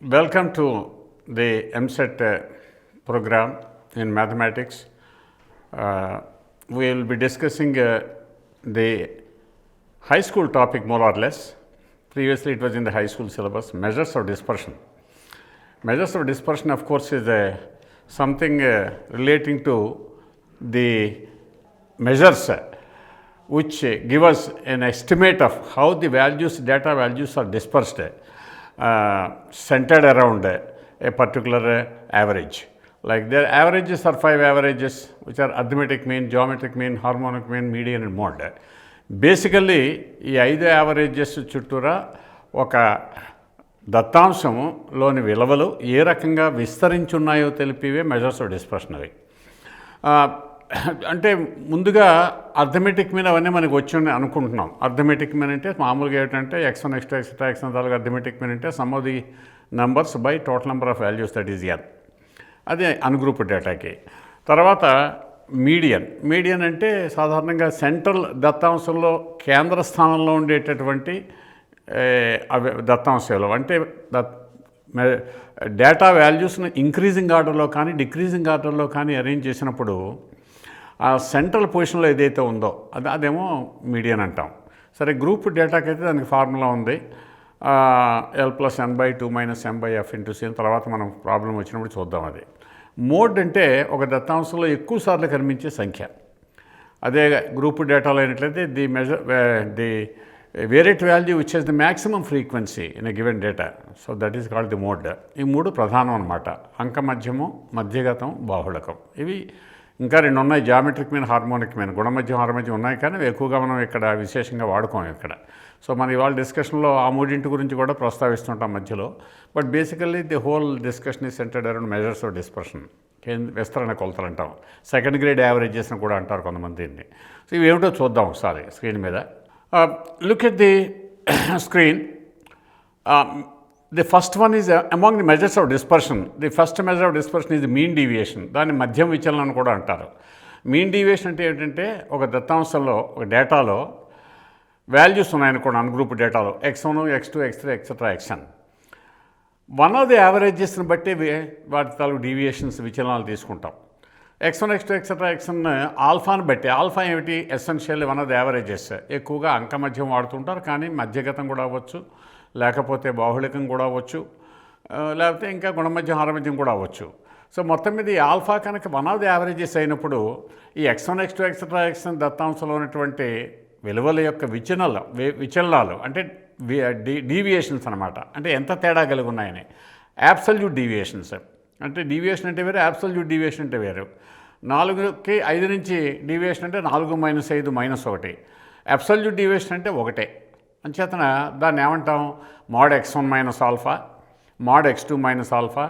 Welcome to the MSET program in mathematics. We will be discussing the high school topic more or less. Previously it was in the high school syllabus, measures of dispersion. Measures of dispersion, of course, is something relating to the measures which give us an estimate of how the data values are dispersed, centered around a particular average. Like their averages are 5 averages, which are arithmetic mean, geometric mean, harmonic mean, median and mode. Basically ఈ 5 averages చుట్టూరా ఒక దత్తాంశంలోని విలువలు ఏ రకంగా విస్తరించున్నాయో తెలిపివే measures of dispersion అవి. అంటే ముందుగా arithmetic mean అవన్నీ మనకు వచ్చి అనుకుంటున్నాం. అర్థమెటిక్ మీన్ అంటే మామూలుగా ఏంటంటే x1 x2 x3 x తాలూకు అర్థమెటిక్ మీన్ అంటే sum of the numbers by total number of values, that is N. అదే అన్గ్రూప్ డేటాకి. తర్వాత మీడియన్ అంటే సాధారణంగా సెంట్రల్ దత్తాంశంలో కేంద్ర స్థానంలో ఉండేటటువంటి దత్తాంశాలు అంటే డేటా వాల్యూస్ని ఇంక్రీజింగ్ ఆర్డర్లో కానీ డిక్రీజింగ్ ఆర్డర్లో కానీ అరేంజ్ చేసినప్పుడు ఆ సెంట్రల్ పొజిషన్లో ఏదైతే ఉందో అదేమో మీడియన్ అంటాం. సరే, గ్రూప్ డేటాకి అయితే దానికి ఫార్ములా ఉంది, L+n/2 - m/f × c. తర్వాత మనం ప్రాబ్లం వచ్చినప్పుడు చూద్దాం. అది మోడ్ అంటే ఒక దత్తాంశంలో ఎక్కువ సార్లు కనిపించే సంఖ్య. అదే గ్రూప్ డేటాలో అయినట్లయితే the variate value which has the maximum frequency in a given data. So that is called the mode. ఈ మూడు ప్రధానం అనమాట. అంకమధ్యము, మధ్యగతం, బాహుళకం. ఇవి ఇంకా 2 ఉన్నాయి, జామెట్రిక్ మీన్, హార్మోనిక్ మీన్. గుణమధ్యం, హారమధ్యం ఉన్నాయి, కానీ ఎక్కువగా మనం ఇక్కడ విశేషంగా వాడుకోం ఇక్కడ. సో మన ఇవాళ డిస్కషన్లో ఆ మూడింటి గురించి కూడా ప్రస్తావిస్తుంటాం మధ్యలో. But basically the whole discussion is centred around measures of dispersion, విస్తరణ కొలతలు అంటాం. సెకండ్ గ్రేడ్ యావరేజెస్ అని కూడా అంటారు కొంతమంది దీన్ని. సో ఇవి ఏమిటో చూద్దాం ఒకసారి స్క్రీన్ మీద. Look at the screen. The first one is among the measures of dispersion. The first measure of dispersion is mean deviation. దాన్ని మధ్యం విచలనం అని కూడా అంటారు. మీన్ డీవియేషన్ అంటే ఏంటంటే ఒక దత్తాంశంలో, ఒక డేటాలో వాల్యూస్ ఉన్నాయనుకోండి, అన్గ్రూప్ డేటాలో x1, x2, x3 etcetera xn. One of the యావరేజెస్ని బట్టి వాటి తాలూకు డీవియేషన్స్, విచలనాలు తీసుకుంటాం. x1, x2 ఎక్సెట్రా xn ఆల్ఫాని బట్టి. ఆల్ఫా ఏమిటి? Essentially one of the averages. ఎక్కువగా అంకమధ్యం వాడుతుంటారు, కానీ మధ్యగతం కూడా అవ్వచ్చు, లేకపోతే బాహుళికం కూడా అవ్వచ్చు, లేకపోతే ఇంకా గుణమధ్యం, హారమధ్యం కూడా అవ్వచ్చు. సో మొత్తం మీద ఈ ఆల్ఫా కనుక వన్ ఆఫ్ ది యావరేజెస్ అయినప్పుడు ఈ x1, x2 ఎక్సెట్రా xn దత్తాంశంలో ఉన్నటువంటి విలువల యొక్క విచలనాలు అంటే డీవియేషన్స్ అనమాట. అంటే ఎంత తేడా కలిగి ఉన్నాయని. యాబ్సల్యూట్ డీవియేషన్స్ అంటే డీవియేషన్ అంటే వేరు, యాబ్సల్యూట్ డీవియేషన్ అంటే వేరు. 4కి 5 నుంచి డీవియేషన్ అంటే 4 - 5 - 1. అబ్సల్యూట్ డీవియేషన్ అంటే 1. అంచేతన దాన్ని ఏమంటాం? mod x1 - alpha, mod x2 - alpha,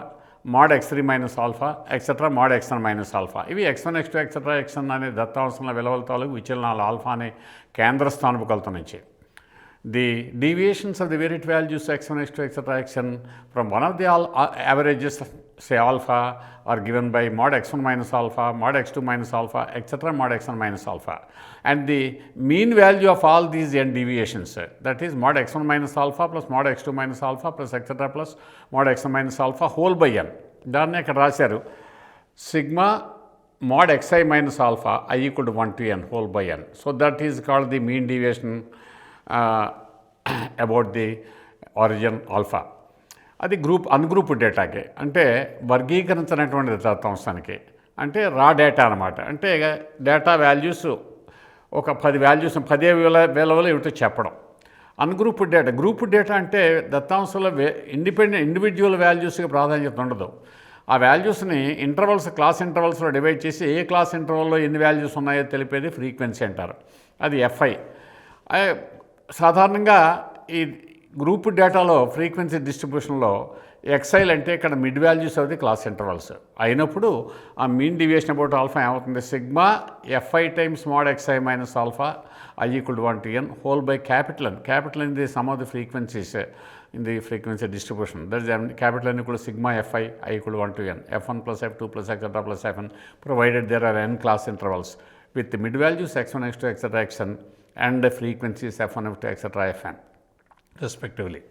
mod x3 - alpha, etcetera mod xn - alpha. ఇవి x1, x2 ఎక్సెట్రా xn అనే దత్తాంశంలో విలువల తాలూకు విచలనాలు ఆల్ఫా అనే కేంద్ర స్థానపు కొలత నుంచి. The deviations of the varied values x1, x2, etc. xn from one of the averages, say alpha, are given by mod x1 - alpha, mod x2 - alpha, etc. mod xn - alpha. And the mean value of all these n deviations, that is mod x1 - alpha plus mod x2 - alpha plus etc. plus mod xn - alpha whole by n. దాన్ని ఇక్కడ రాశారు, sigma mod xi - alpha I = 1 to n whole by n. So that is called the mean deviation about the origin alpha. అది ungroup డేటాకి, అంటే వర్గీకరించినటువంటి దత్తాంశానికి, అంటే రా data అనమాట. అంటే data values ఒక 10 వాల్యూస్, 10 విలువలు ఏమిటో చెప్పడం. అన్గ్రూప్ డేటా, గ్రూప్ డేటా అంటే దత్తాంశంలో ఇండివిజువల్ వాల్యూస్కి ప్రాధాన్యత ఉండదు. ఆ వాల్యూస్ని క్లాస్ ఇంటర్వల్స్లో డివైడ్ చేసి ఏ క్లాస్ ఇంటర్వల్లో ఎన్ని వాల్యూస్ ఉన్నాయో తెలిపేది ఫ్రీక్వెన్సీ అంటారు. అది FI. సాధారణంగా ఈ గ్రూప్ డేటాలో ఫ్రీక్వెన్సీ డిస్ట్రిబ్యూషన్లో ఎక్సైల్ అంటే ఇక్కడ mid values of the class intervals అయినప్పుడు ఆ మీన్ డీవియేషన్ అబౌట్ ఆల్ఫా ఏమవుతుంది? Sigma FI times mod xi - alpha I = 1 to n whole by capital N. Capital N is the sum of the frequencies in the frequency distribution. That is capital N = sigma FI I = 1 to n. F1 plus F2 plus etc. plus Fn, provided there are n class intervals with the mid values x1, x2, etc. xn and the frequencies f1, f2, etc. fn respectively.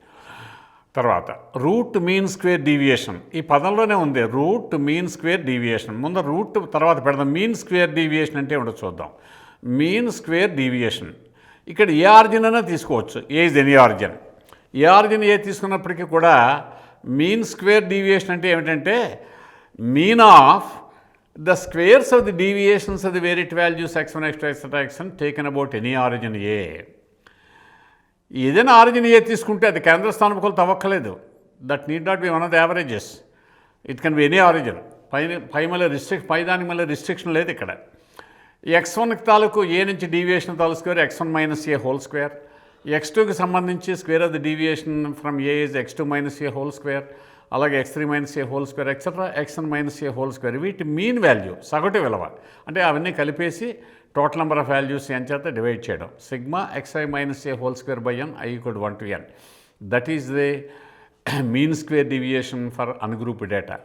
తర్వాత route mean square deviation, ఈ పదంలోనే ఉంది route mean square deviation. ముందు route తర్వాత పెడదాం. Mean square deviation అంటే ఏమిటో చూద్దాం. Mean square deviation ఇక్కడ ఏ ఆర్జిన్ అయినా తీసుకోవచ్చు, ఏ ఇస్ ఎనీ ఆర్జిన్. ఏ ఆర్జిన్ ఏ తీసుకున్నప్పటికీ కూడా మీన్ స్క్వేర్ డీవియేషన్ అంటే ఏమిటంటే mean of the squares of the deviations of the variate values x1 x2 etc. xn taken about any origin A. ఏదైనా ఆరిజిన్ ఏ తీసుకుంటే అది కేంద్ర స్థానములతో అవ్వక్కలేదు. That need not be one of the averages. It can be any origin. పై దానికి మళ్ళీ restriction లేదు ఇక్కడ. x1 తాలూకు ఏ నుంచి డీవియేషన్ తాలూకు square x1 minus A whole square. x2కి సంబంధించి square of the deviation from A is x2 minus A whole square. అలాగే x3 minus A whole square etcetera xn minus A whole square. వీటి mean value సగటు విలువ అంటే అవన్నీ కలిపేసి total number of values n చేత డివైడ్ చేయడం. Sigma xi minus A whole square by n i equal 1 to n. That is the mean square deviation for ungroup data.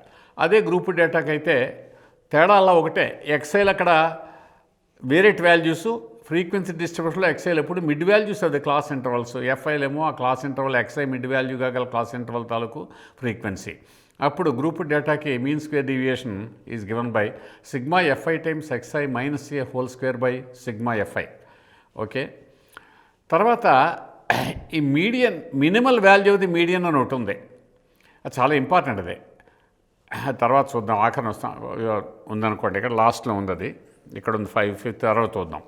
అదే group డేటాకి అయితే తేడా అలా ఒకటే. xiలు అక్కడ వేరియట్ వాల్యూస్ ఫ్రీక్వెన్సీ డిస్ట్రిబ్యూషన్లో xiలు ఎప్పుడు mid values of the class intervals. FIలు ఏమో ఆ క్లాస్ ఇంటర్వల్ xi మిడ్ వాల్యూగా గల క్లాస్ ఇంటర్వల్ తాలూకు ఫ్రీక్వెన్సీ. అప్పుడు గ్రూప్ డేటాకి mean square deviation is given by sigma FI times xi minus A whole square by sigma FI. Okay, తర్వాత ఈ median minimal value the median అని ఒకటి ఉంది. అది చాలా ఇంపార్టెంట్. అది తర్వాత చూద్దాం. ఆఖరణ వస్తాం ఉందనుకోండి, ఇక్కడ లాస్ట్లో ఉంది. అది ఇక్కడ ఉంది 5th తర్వాత చూద్దాం.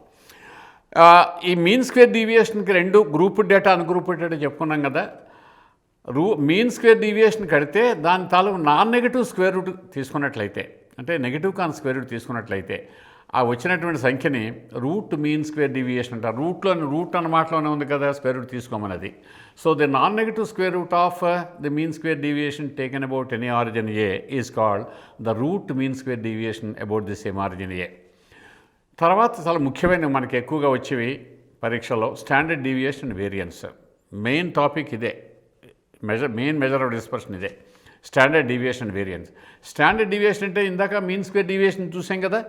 ఈ మీన్ స్క్వేర్ డీవియేషన్కి రెండు గ్రూప్ డేటా అన్గ్రూప్ డేటా చెప్పుకున్నాం కదా. మీన్ స్క్వేర్ డీవియేషన్ కడితే దాని తాలూకు నాన్ నెగిటివ్ స్క్వేర్ రూట్ తీసుకున్నట్లయితే, అంటే నెగిటివ్ కాని స్క్వేర్ రూట్ తీసుకున్నట్లయితే ఆ వచ్చినటువంటి సంఖ్యని రూట్ మీన్ స్క్వేర్ డీవియేషన్ అంటారు. రూట్ అన్న మాటలోనే ఉంది కదా స్క్వేర్ రూట్ తీసుకోమన్నది. So the non negative square root of the mean square deviation taken about any origin A is called the root mean square deviation about the same origin A. తర్వాత చాలా ముఖ్యమైన మనకి ఎక్కువగా వచ్చేవి పరీక్షలో standard deviation and variance. Main topic ఇదే, main measure of dispersion ఇదే, standard deviation and variance. Standard deviation అంటే ఇందాక మీన్ స్క్వేర్ డీవియేషన్ చూసాం కదా.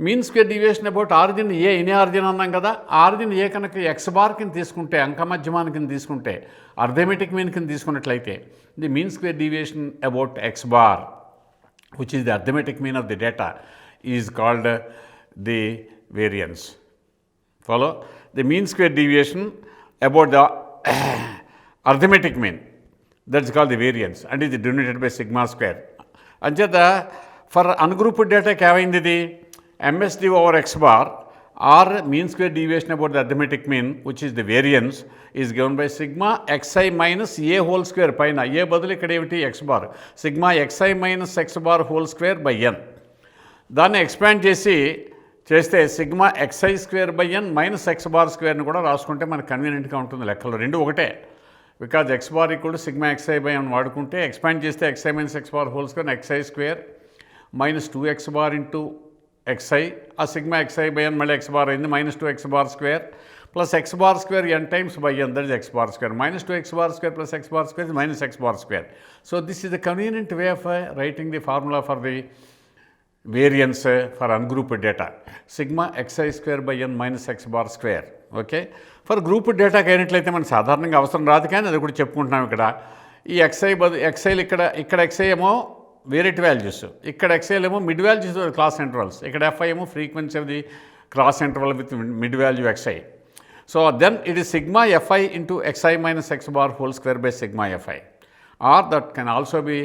Mean square deviation about origin A, any origin అన్నాం కదా. ఆరిజిన్ ఏ కనుక ఎక్స్ బార్ కింద తీసుకుంటే, అంకమధ్యమాని కింద తీసుకుంటే, అర్థమెటిక్ మీన్ కింద తీసుకున్నట్లయితే the mean square deviation about x bar which is the arithmetic mean of the data is called the variance. Follow? The mean square deviation about the arithmetic mean, that's called the variance and is denoted by sigma square. Ancheta for ungrouped data ఏమైంది ఇది MSD over x bar or mean square deviation about the arithmetic mean which is the variance is given by sigma xi minus a whole square పైన a బదులు ఇక్కడ ఏమిటి x bar, sigma xi minus x bar whole square by n. దాన్ని expand చేస్తే sigma xi square by n minus x bar స్క్వేర్ని కూడా రాసుకుంటే మనకు కన్వీనియంట్గా ఉంటుంది. లెక్కలు రెండు ఒకటే. Because x bar equal to sigma xi by n వాడుకుంటే ఎక్స్పాండ్ చేస్తే xi minus x bar whole square xi square minus 2x bar into xi. ఆ సిగ్మా xi బై n మళ్ళీ x బార్ అయింది minus 2x bar square plus x bar square n times by n, that is x bar square. Minus 2x bar square plus x bar square minus x bar square. So this is the convenient way of writing the formula for the variance for ungrouped data, sigma xi square by n minus x bar square. Okay, for group డేటాకి అయినట్లయితే మనకు సాధారణంగా అవసరం రాదు, కానీ అది కూడా చెప్పుకుంటున్నాం. ఇక్కడ ఈ xiలు ఇక్కడ xi ఏమో వేరియట్ వాల్యూస్, ఇక్కడ xiలు ఏమో మిడ్ వాల్యూస్ క్లాస్ ఇంటర్వల్స్, ఇక్కడ fi ఏమో frequency of the class interval with mid value xi. So then it is sigma fi into xi minus x bar whole square by sigma fi, or that can also be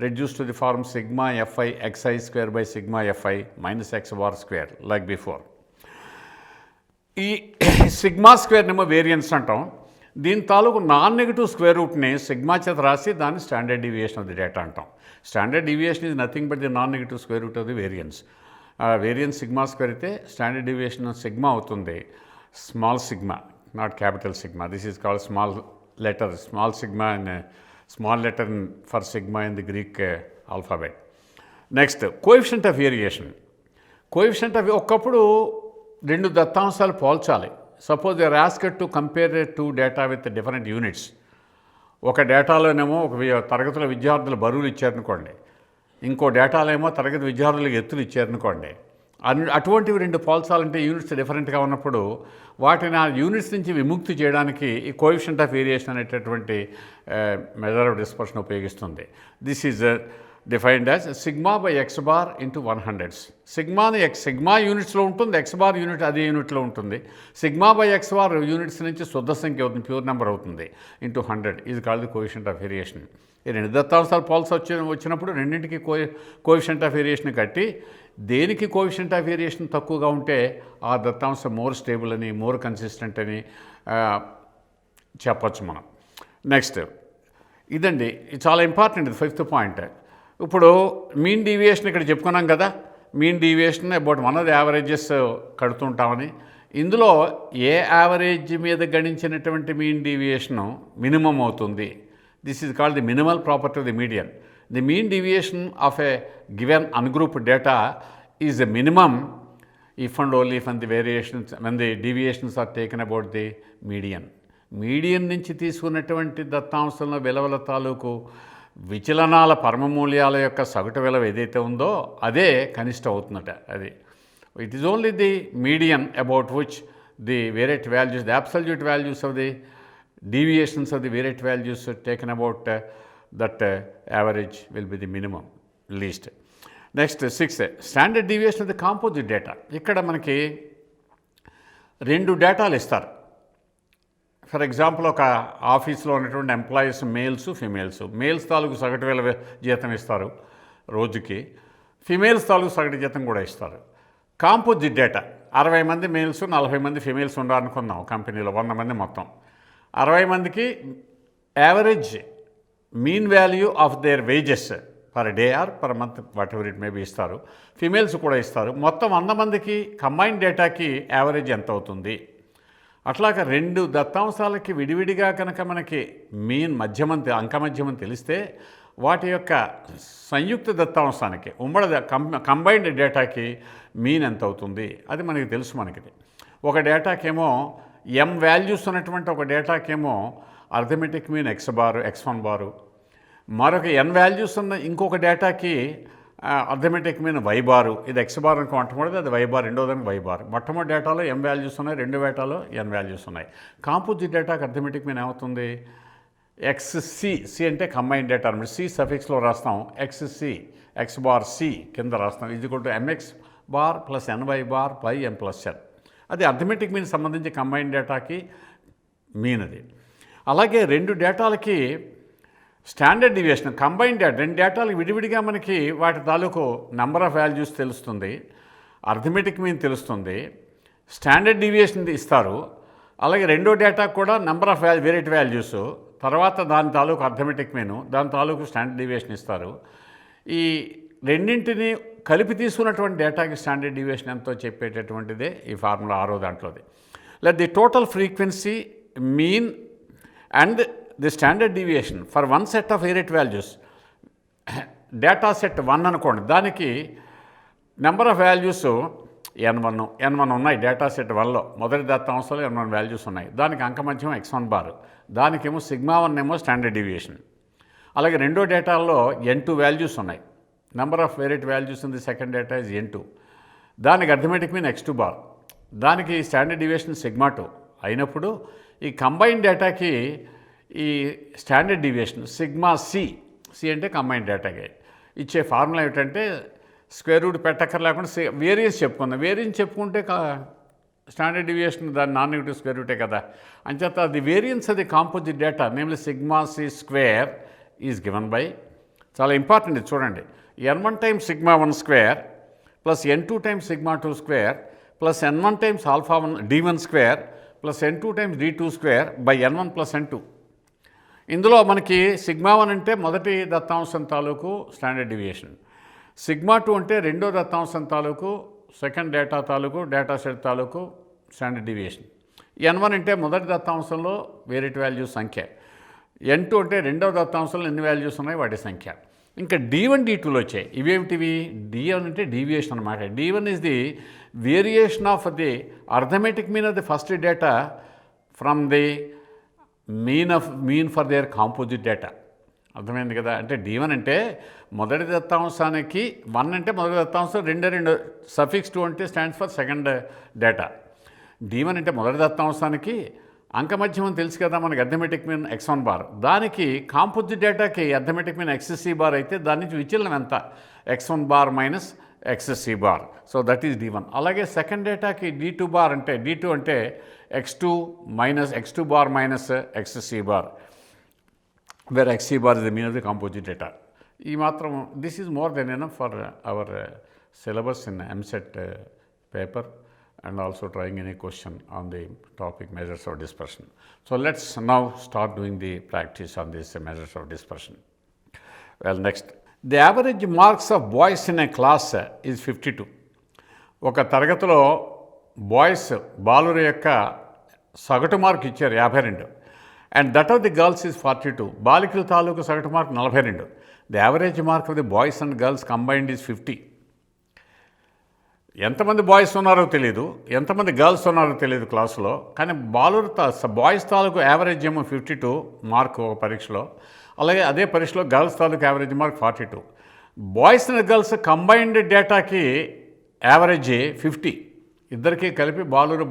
reduced to the form sigma fi xi square by sigma fi minus x bar square like before. ఈ sigma స్క్వేర్నేమో variance అంటాం. దీని తాలూకు non negative square రూట్ని sigma చేత రాసి దాన్ని standard deviation of the data అంటాం. Standard deviation is nothing but the non negative square root of the variance. Variance sigma square అయితే స్టాండర్డ్ డీవియేషన్ సిగ్మా అవుతుంది small sigma, not capital sigma. This is called small letter small sigma and small letter for sigma in the Greek alphabet. Next, coefficient of variation. Coefficient of ఒకప్పుడు రెండు దత్తాంశాలు పోల్చాలి. Suppose they are asked to compare two data with different units. ఒక డేటాలోనేమో ఒక తరగతిలో విద్యార్థుల బరువులు ఇచ్చారనుకోండి, ఇంకో డేటాలో ఏమో తరగతి విద్యార్థులకు ఎత్తులు ఇచ్చారనుకోండి. అటువంటివి రెండు పోల్చాలంటే యూనిట్స్ డిఫరెంట్గా ఉన్నప్పుడు వాటిని ఆ యూనిట్స్ నుంచి విముక్తి చేయడానికి ఈ కోఎఫిషియంట్ ఆఫ్ వేరియేషన్ అనేటటువంటి మెజర్ ఆఫ్ డిస్పర్షన్ ఉపయోగిస్తుంది. This is defined as sigma by X bar into 100. Sigma యూనిట్స్లో ఉంటుంది, ఎక్స్ బార్ యూనిట్ అదే యూనిట్లో ఉంటుంది. Sigma by X bar units నుంచి శుద్ధ సంఖ్య అవుతుంది, ప్యూర్ నెంబర్ అవుతుంది, into 100 is called the coefficient of variation. ఈ రెండు దత్తాంశాలు పోల్స్ వచ్చినప్పుడు రెండింటికి కోఎఫిషియంట్ ఆఫ్ వేరియేషన్ కట్టి దేనికి కోఎఫిషియంట్ ఆఫ్ వేరియేషన్ తక్కువగా ఉంటే ఆ దత్తాంశం మోర్ స్టేబుల్ అని, మోర్ కన్సిస్టెంట్ అని చెప్పచ్చు మనం. నెక్స్ట్ ఇదండి, ఇది చాలా ఇంపార్టెంట్, ఇది 5th పాయింట్. ఇప్పుడు మీన్ డీవియేషన్ ఇక్కడ చెప్పుకున్నాం కదా, mean deviation about one of the averages కడుతుంటామని. ఇందులో ఏ యావరేజ్ మీద గణించినటువంటి మీన్ డీవియేషను మినిమం అవుతుంది. This is called the minimal property of the median. The mean deviation of a given ungrouped data is a minimum if and only when the deviations are taken about the median. Median నుంచి తీసుకున్నటువంటి దత్తాంశంలో విలువల తాలూకు విచలనాల పరమమూల్యాల యొక్క సగటు విలువ ఏదైతే ఉందో అదే కనిష్ట అవుతుందట. అది it is only the median about which the variate values, the absolute values of the deviations of the variate values taken about that average will be the minimum least. Next 6, standard deviation of the composite data. ఇక్కడ మనకి రెండు డేటాలు ఇస్తారు. For example ఒక ఆఫీస్లో ఉన్నటువంటి employees males, females. Males తాలూకు సగటు వేల జీతం ఇస్తారు రోజుకి, ఫిమేల్స్ తాలూకు సగటు జీతం కూడా ఇస్తారు. కాంపోజిట్ డేటా 60 మంది మేల్స్, 40 మంది ఫిమేల్స్ ఉండాలనుకుందాం కంపెనీలో, 100 మంది మొత్తం. 60 మందికి average mean value of their wages per day or per month what ever it may be ఇస్తారు. ఫిమేల్స్ కూడా ఇస్తారు. మొత్తం 100 మందికి కంబైన్డ్ డేటాకి యావరేజ్ ఎంత అవుతుంది. అట్లాగా రెండు దత్తాంశాలకి విడివిడిగా కనుక మనకి మీన్ అంకమధ్యమం తెలిస్తే వాటి యొక్క సంయుక్త దత్తాంశానికి కంబైన్డ్ డేటాకి మీన్ ఎంత అవుతుంది అది మనకి తెలుసు. మనకి ఒక డేటాకేమో m వాల్యూస్ ఉన్నటువంటి ఒక డేటాకేమో అర్థమెటిక్ మీన్ x1 బారు, మరొక n వాల్యూస్ ఉన్న ఇంకొక డేటాకి అర్థమెటిక్ మీన్ y బారు. ఇది x బార్ అనుకో మొట్టమొదటిది, అది y బార్ రెండోదానికి y బార్. మొట్టమొదటి డేటాలో m వాల్యూస్ ఉన్నాయి, రెండు డేటాలో n వాల్యూస్ ఉన్నాయి. కాంపోజిట్ డేటాకి అర్థమెటిక్ మీన్ ఏమవుతుంది, xc అంటే కంబైన్ డేటా అనమాట. c సఫిక్స్లో రాస్తాం, xc x బార్ c కింద రాస్తాం, ఇది కూడా mx bar plus ny bar by m plus n. అది అర్థమెటిక్ మీన్ సంబంధించి కంబైన్ డేటాకి మీన్ అది. అలాగే రెండు డేటాలకి స్టాండర్డ్ డివియేషన్ కంబైన్ డేటా, రెండు డేటాలకు విడివిడిగా మనకి వాటి తాలూకు నెంబర్ ఆఫ్ వాల్యూస్ తెలుస్తుంది, అర్థమెటిక్ మీన్ తెలుస్తుంది, స్టాండర్డ్ డివియేషన్ ఇస్తారు. అలాగే రెండో డేటా కూడా నెంబర్ ఆఫ్ వేరియట్ వాల్యూస్, తర్వాత దాని తాలూకు అర్థమెటిక్ మీను, దాని తాలూకు స్టాండర్డ్ డివియేషన్ ఇస్తారు. ఈ రెండింటిని కలిపి తీసుకున్నటువంటి డేటాకి స్టాండర్డ్ డివియేషన్ ఎంతో చెప్పేటటువంటిదే ఈ ఫార్ములా 6వ దాంట్లోది. Let the total frequency mean and the standard deviation for one set of variate values, data set 1 అనుకోండి, దానికి నెంబర్ ఆఫ్ వాల్యూస్ n1 ఉన్నాయి. డేటా సెట్ 1లో మొదటి దత్తాంశంలో n1 వాల్యూస్ ఉన్నాయి. దానికి అంకమధ్యం x1 బార్, దానికేమో σ1 ఏమో స్టాండర్డ్ డివియేషన్. అలాగే రెండో డేటాల్లో n2 వాల్యూస్ ఉన్నాయి. Number of variate values in the second data is n2. దానికి అర్థమెటిక్ మీన్ x2 బార్, దానికి స్టాండర్డ్ డివియేషన్ σ2 అయినప్పుడు ఈ కంబైన్ డేటాకి ఈ స్టాండర్డ్ డివియేషన్ σc అంటే కంబైన్ డేటాకి ఇచ్చే ఫార్ములా ఏమిటంటే స్క్వేర్ రూట్ పెట్టక్కర్ లేకుండా వేరియన్స్ చెప్పుకుందాం. వేరియన్స్ చెప్పుకుంటే స్టాండర్డ్ డివియేషన్ దాని నాన్ నెగిటివ్ స్క్వేర్ రూటే కదా. అంచేత ది వేరియన్స్ అది composite data namely σc² is given by, చాలా ఇంపార్టెంట్ ఇది చూడండి, n1 times σ1 square plus n2 times σ2 square plus n1 times α1 d1 square plus n2 times d2 square by n1 plus n2. ఇందులో మనకి σ1 అంటే మొదటి దత్తాంశం తాలూకు standard deviation, σ2 అంటే రెండో దత్తాంశం తాలూకు సెకండ్ డేటా తాలూకు డేటా సెట్ తాలూకు స్టాండర్డ్ డివియేషన్, n1 అంటే మొదటి దత్తాంశంలో వేరియట్ వాల్యూస్ సంఖ్య, n2 అంటే రెండవ దత్తాంశంలో ఎన్ని వాల్యూస్ ఉన్నాయి వాటి సంఖ్య. ఇంకా d1 d2లో వచ్చాయి. ఇవేమిటివి? d1 అంటే డీవియేషన్ అనమాట. d1 is the variation of the arithmetic mean of the first data from the mean for their composite data. అర్థమైంది కదా. అంటే D1 అంటే మొదటి దత్తాంశానికి 1 అంటే మొదటి దత్తాంశం, 2 సఫిక్స్ 2 అంటే stands for second data. D1 అంటే మొదటి దత్తాంశానికి అంకమధ్యమం తెలుసు కదా మనకి, అర్థమెటిక్ మీన్ x1 బార్. దానికి కాంపోజిట్ డేటాకి అర్థమెటిక్ మీన్ XC బార్ అయితే దాని నుంచి విచలనం ఎంత, x1 bar minus XC bar. So that is D1. అలాగే సెకండ్ డేటాకి D2 బార్ అంటే D2 అంటే x2 bar minus XC bar, where XC bar is the mean of the composite data. ఈ మాత్రం this is more than enough for hour syllabus in MSET paper and also trying any question on the topic measures of dispersion. So let's now start doing the practice on these measures of dispersion. Well, next, the average marks of boys in a class is 52. ఒక తరగతిలో boys బాలుర యొక్క సగటు mark ఇచ్చారు 52, and that of the girls is 42. బాలికల తాలూకు సగటు mark 42. The average mark of the boys and girls combined is 50. ఎంతమంది బాయ్స్ ఉన్నారో తెలియదు, ఎంతమంది గర్ల్స్ ఉన్నారో తెలియదు క్లాసులో, కానీ బాయ్స్ తాలూకు యావరేజ్ ఏమో 52 మార్క్ ఒక పరీక్షలో, అలాగే అదే పరీక్షలో గర్ల్స్ తాలూకు average mark 42. Boys and girls combined డేటాకి యావరేజ్ 50. ఇద్దరికి కలిపి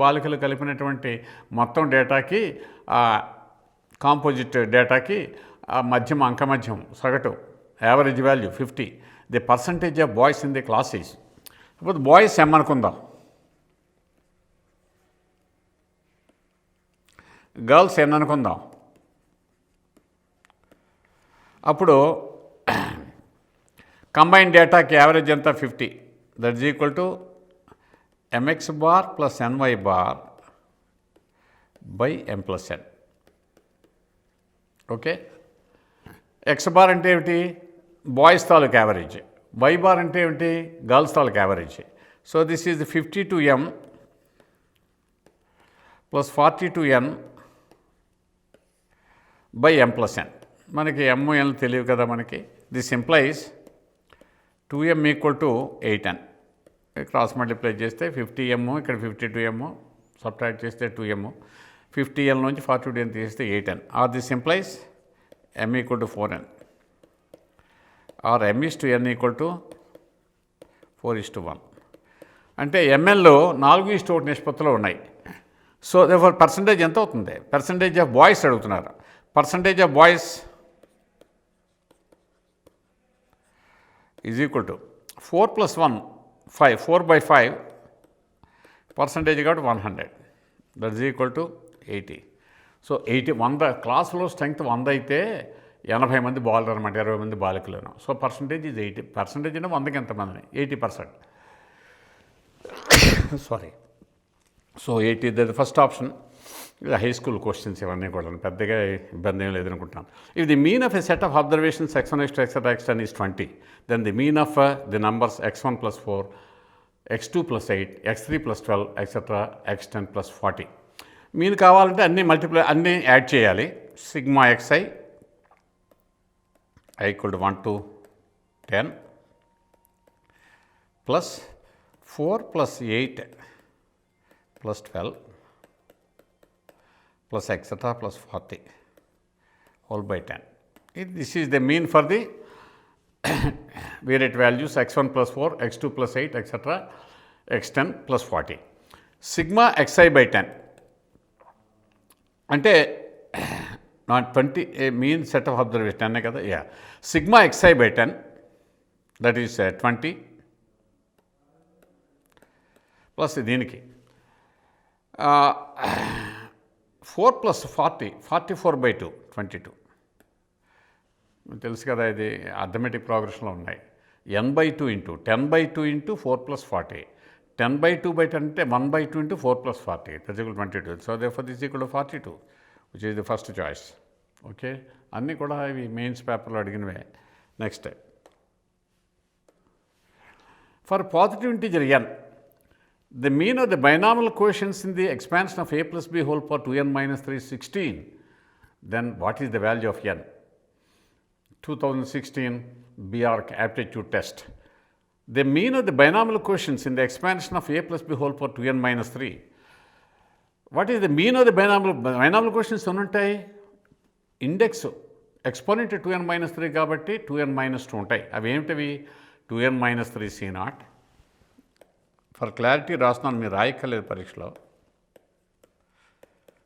బాలికలు కలిపినటువంటి మొత్తం డేటాకి కాంపోజిట్ డేటాకి అంకమధ్యం సగటు average value 50. The percentage of boys in the class is, ఇప్పుడు బాయ్స్ M అనుకుందాం, గర్ల్స్ N అనుకుందాం. అప్పుడు కంబైన్ డేటాకి యావరేజ్ ఎంత 50. That is equal to MX bar plus NY bar by M plus N. Okay, X bar అంటే ఏమిటి, boys తాలూకు average, Y bar అంటే ఏమిటి, గర్ల్స్ తాలూకు average. So this is 52M plus 42N by M plus N. మనకి M N తెలియదు కదా మనకి. This implies 2M equal to 8N. Cross multiply చేస్తే 50M, ఇక్కడ 52M, సబ్ట్రాక్ట్ చేస్తే 2M, 50N నుంచి 42N తీస్తే 8N. Or this implies M equal to 4N, or M is to N equal to 4:1. అంటే MLలో 4:1 నిష్పత్తిలో ఉన్నాయి. సో దేర్ఫోర్ పర్సంటేజ్ ఎంత అవుతుంది, పర్సంటేజ్ ఆఫ్ బాయ్స్ అడుగుతున్నారు. Percentage of boys is equal to 4 + 1 5, 4/5 percentage కాబట్టి 100. That is equal to 80. So 100 క్లాసులో strength 100 అయితే 80 మంది బాలురు అనమాట, 20 మంది బాలికలను. So percentage is 80. పర్సంటేజ్ అంటే 100కి ఎంతమందిని, 80%. Sorry. So 80 the first option. High school questions ఇవన్నీ కూడా పెద్దగా ఇబ్బంది ఏం లేదనుకుంటాను. If the mean of a set of observations x1 x2 etc. x10 is 20, then the mean of the numbers x1 + 4, x2 + 8, x3 + 12 etc. x10 + 40. Mean కావాలంటే అన్నీ add చేయాలి. Sigma xi i = 1 to 10 plus 4 + 8 plus 12 plus etc. plus 40 whole by 10. This is the mean for the variate values x1 + 4, x2 + 8 etc. x10 + 40. Sigma xi by 10 అంటే not 20 mean set of observation అనే కదా. Yeah, sigma xi by 10 that is 20 plus దీనికి 4 + 40, 44/2, 22. తెలుసు కదా, ఇది arithmetic ప్రోగ్రెషన్లో ఉన్నాయి. n/2 into 10/2 into 4 + 40, 10/2/10 అంటే 1/2 ఇంటూ 4 + 40, that's equal 22. So therefore this equal 42, which is the first choice. Okay, అన్నీ కూడా ఇవి మెయిన్స్ పేపర్లో అడిగినవే. Next, for positive integer n, the mean of the binomial quotients in the expansion of a + b whole power 2n - 3 is 16. Then what is the value of n? 2016 BARC aptitude test. The mean of the binomial quotients in the expansion of a + b whole power 2n - 3. What is the mean of the binomial quotients? ఉన్నట్టాయి index exponent 2n-3 కాబట్టి 2n-2 ఉంటాయి. అవి ఏమిటవి? 2n-3 C0. For clarity రాస్తున్నాను, మీరు రాయక్కర్లేదు పరీక్షలో.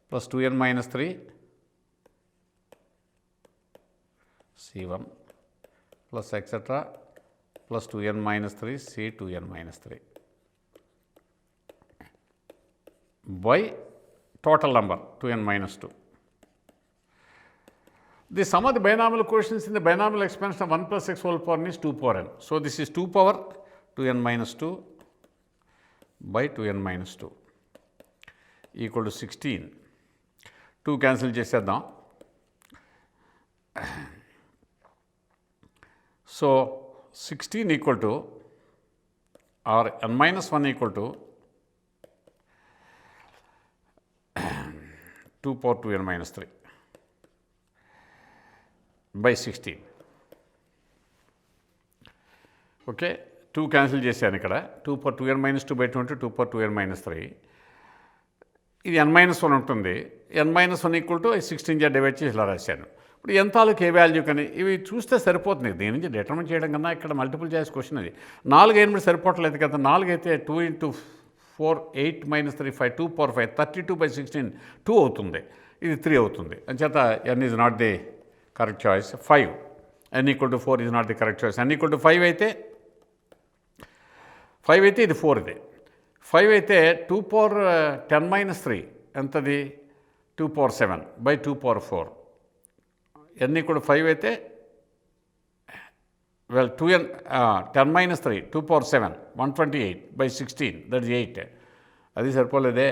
Plus 2n-3 C1 plus etcetera plus 2n-3 C2n-3 by total number 2n-2. The sum of the binomial quotients in the binomial expansion of 1 plus x whole power n is 2 power n. So, this is 2 power 2n-2 by 2n-2 equal to 16. 2 cancel చేసేద్దాం. So, 16 equal to or n-1 equal to 2 power 2n-3 by 16. Okay, 2 cancel చేశాను ఇక్కడ. 2 power 2n-2 by 20 2 power 2n-3. ఇది n-1 ఉంటుంది. n-1 equal to 16 divide చేసి ఇలా రాశాను. ఇప్పుడు ఎంత ఏ వాల్యూ కానీ ఇవి చూస్తే సరిపోతుంది. దీని నుంచి డిటర్మిన్ చేయడం కన్నా ఇక్కడ మల్టిపుల్ చాయిస్ క్వశ్చన్ అది. 4 అయినప్పుడు సరిపోవట్లేదు కదా. 4 అయితే 2 × 4 8 - 3 5 2 power 5 32 by 16 2 అవుతుంది. ఇది 3 అవుతుంది. అంచేత n is not the correct choice. 5 n = 4 is not the correct choice. n = 5 అయితే ఇది 4 ఇది. 5 అయితే 2 power 10-3 ఎంతది? 2 power 7 by 2 power 4. n = 5 అయితే 10-3 2 power 7 128 by 16 that is 8. అది సరిపోలేదే.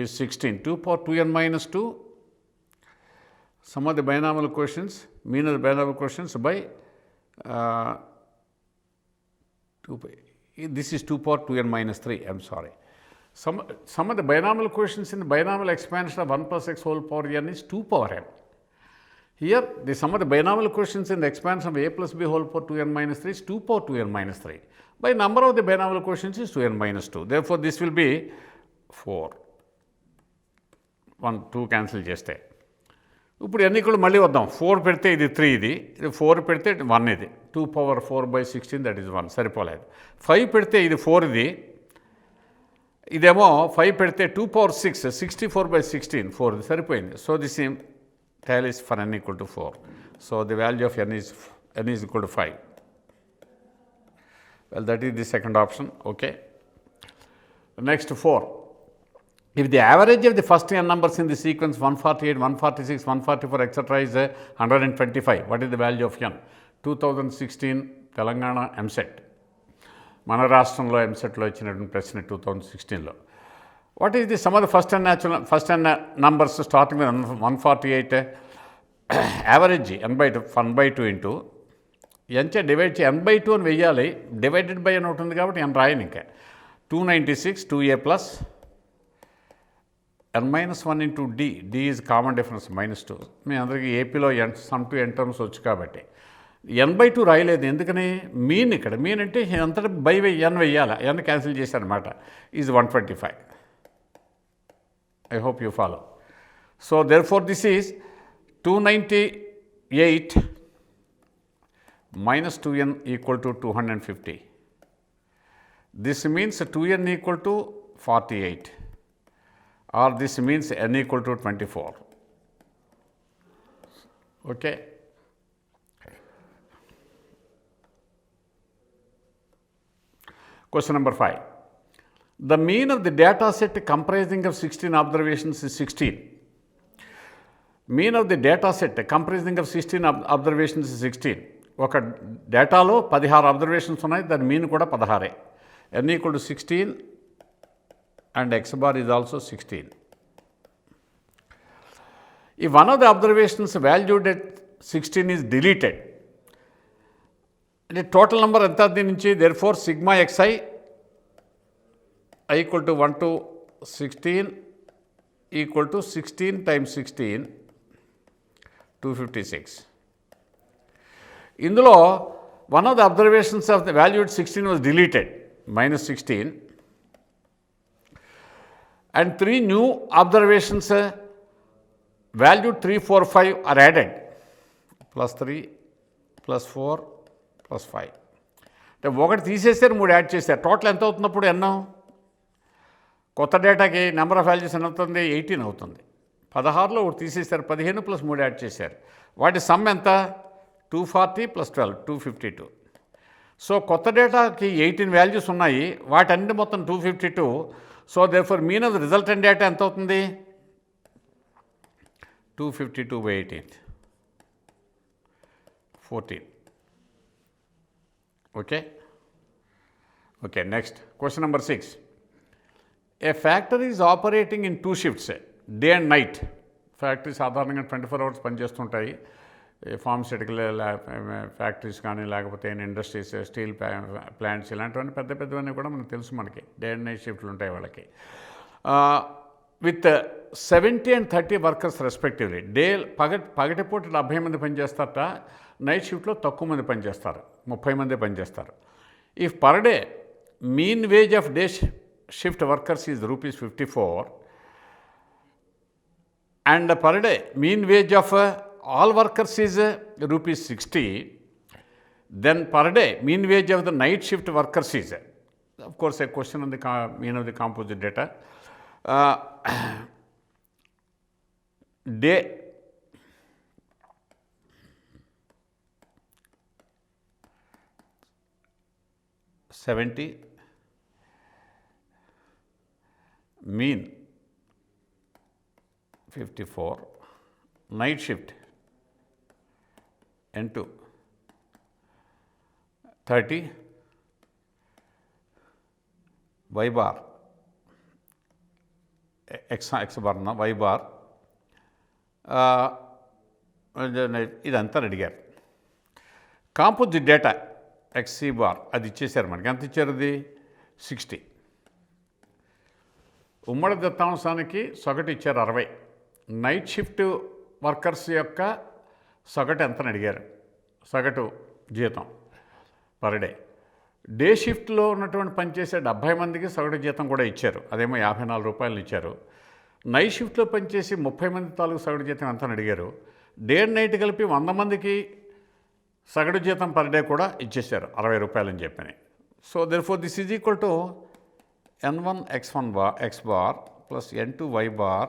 is 16 2 power 2n-2 sum of the binomial quotients mean of the binomial quotients by 2 by this is 2 power 2n-3. I'm sorry. Sum of the binomial quotients in the binomial expansion of 1 plus x whole power n is 2 power n. Here, the sum of the binomial quotients in the expansion of a plus b whole power 2n-3 is 2 power 2n-3. By number of the binomial quotients is 2n-2. Therefore, this will be 4. 1 2 cancel చేస్తే ఇప్పుడు n = మళ్ళీ వద్దాం. 4 పెడితే ఇది 3 ఇది 4 పెడితే 1 ఇది 2 power 4 by 16 that is 1 సరిపోలేదు. 5 పెడితే ఇది 4 ఇది ఇదేమో 5 పెడితే 2 power 6 64 by 16 4 ఇది సరిపోయింది. So this tallies for n = 4. So, the value of n is equal to 5. Well, that is the second option. Okay. Next 4. If the average of the first n numbers in the sequence 148, 146, 144 etc. is 125, what is the value of n? 2016 Telangana MSET. మన రాష్ట్రంలో MSETలో ఇచ్చినటువంటి ప్రశ్న 2016లో. What is the sum of the first n numbers starting with 148 average n/2 into n చే divide చే n/2 అని వెయ్యాలి. Divided by అని ఉంటుంది కాబట్టి n రాయను ఇంకా. 296 2a plus n-1 into d. d is common difference -2. మీ అందరికీ ఏపీలో సమ్ టు n టర్మ్స్ వచ్చు కాబట్టి n/2 రాయలేదు. ఎందుకని? మీన్ ఇక్కడ మీన్ అంటే అంతటా బై n వెయ్యాలి. n క్యాన్సిల్ చేశాను అనమాట. Is 125. I hope you follow. So, therefore, this is 298 minus 2n equal to 250. This means 2n equal to 48 or this means n equal to 24. Okay. Question number 5. The mean of the data set comprising of 16 observations is 16. Mean of the data set comprising of 16 observations is 16. ఒక డేటాలో 16 observations ఉన్నాయి. దాని mean కూడా 16. n = 16 and x bar is also 16. If one of the observations valued at 16 is deleted, the total number ఎంత దీని నుంచి? therefore sigma xi I equal to 1 to 16 equal to 16 times 16 256. ఇందులో one of the observations of the value at 16 was deleted -16 and 3 new observations value 3, 4, 5 are added +3 +4 +5 అంటే ఒకటి తీసేసారు 3 add చేశారు. Total ఎంత అవుతున్నప్పుడు ఎన్నో కొత్త డేటాకి నెంబర్ ఆఫ్ వాల్యూస్ ఎంత అవుతుంది 18 అవుతుంది. 16లో ఒకటి తీసేశారు 15 + 3 యాడ్ చేశారు. వాటి సమ్ ఎంత 240 + 12 252. సో కొత్త డేటాకి 18 వాల్యూస్ ఉన్నాయి, వాటన్ని మొత్తం 252. So therefore mean of the resultant data ఎంత అవుతుంది 252/18 14. Okay, next question number 6. A factory is operating in 2 shifts, day and night. Factory సాధారణంగా 24 hours పనిచేస్తుంటాయి. ఫార్మస్యూటికల్ ఫ్యాక్టరీస్ కానీ లేకపోతే ఇండస్ట్రీస్, స్టీల్ ప్లాంట్స్ ఇలాంటివన్నీ పెద్దవన్నీ కూడా మనకు తెలుసు. మనకి డే అండ్ నైట్ షిఫ్ట్లు ఉంటాయి వాళ్ళకి. With 70 and 30 workers respectively. పగటిపూట 70 మంది పనిచేస్తారట, నైట్ షిఫ్ట్లో తక్కువ మంది పనిచేస్తారు, 30 మంది పనిచేస్తారు. If per day mean wage of day shift workers is ₹54 and per day mean wage of all workers is ₹60. Then per day mean wage of the night shift workers is, of course, a question on the mean of the composite data. Day $70 mean 54, night shift N2 30, y bar x bar y bar ఇదంతా అడిగారు. Composite data XC bar అది ఇచ్చేసారు మనకి. ఎంత ఇచ్చారు అది 60. ఉమ్మడి దత్తాంశానికి సగటు ఇచ్చారు 60. నైట్ షిఫ్ట్ వర్కర్స్ యొక్క సగటు ఎంతని అడిగారు, సగటు జీతం పర్ డే. డే షిఫ్ట్లో ఉన్నటువంటి పనిచేసే 70 మందికి సగటు జీతం కూడా ఇచ్చారు, అదేమో ₹54 ఇచ్చారు. నైట్ షిఫ్ట్లో పనిచేసి 30 మంది తాలూకు సగటు జీతం ఎంతని అడిగారు. డే అండ్ నైట్ కలిపి 100 మందికి సగటు జీతం పర్ డే కూడా ఇచ్చేసారు ₹60 అని చెప్పని. So therefore this is equal to N1 X1 bar X bar plus N2 Y bar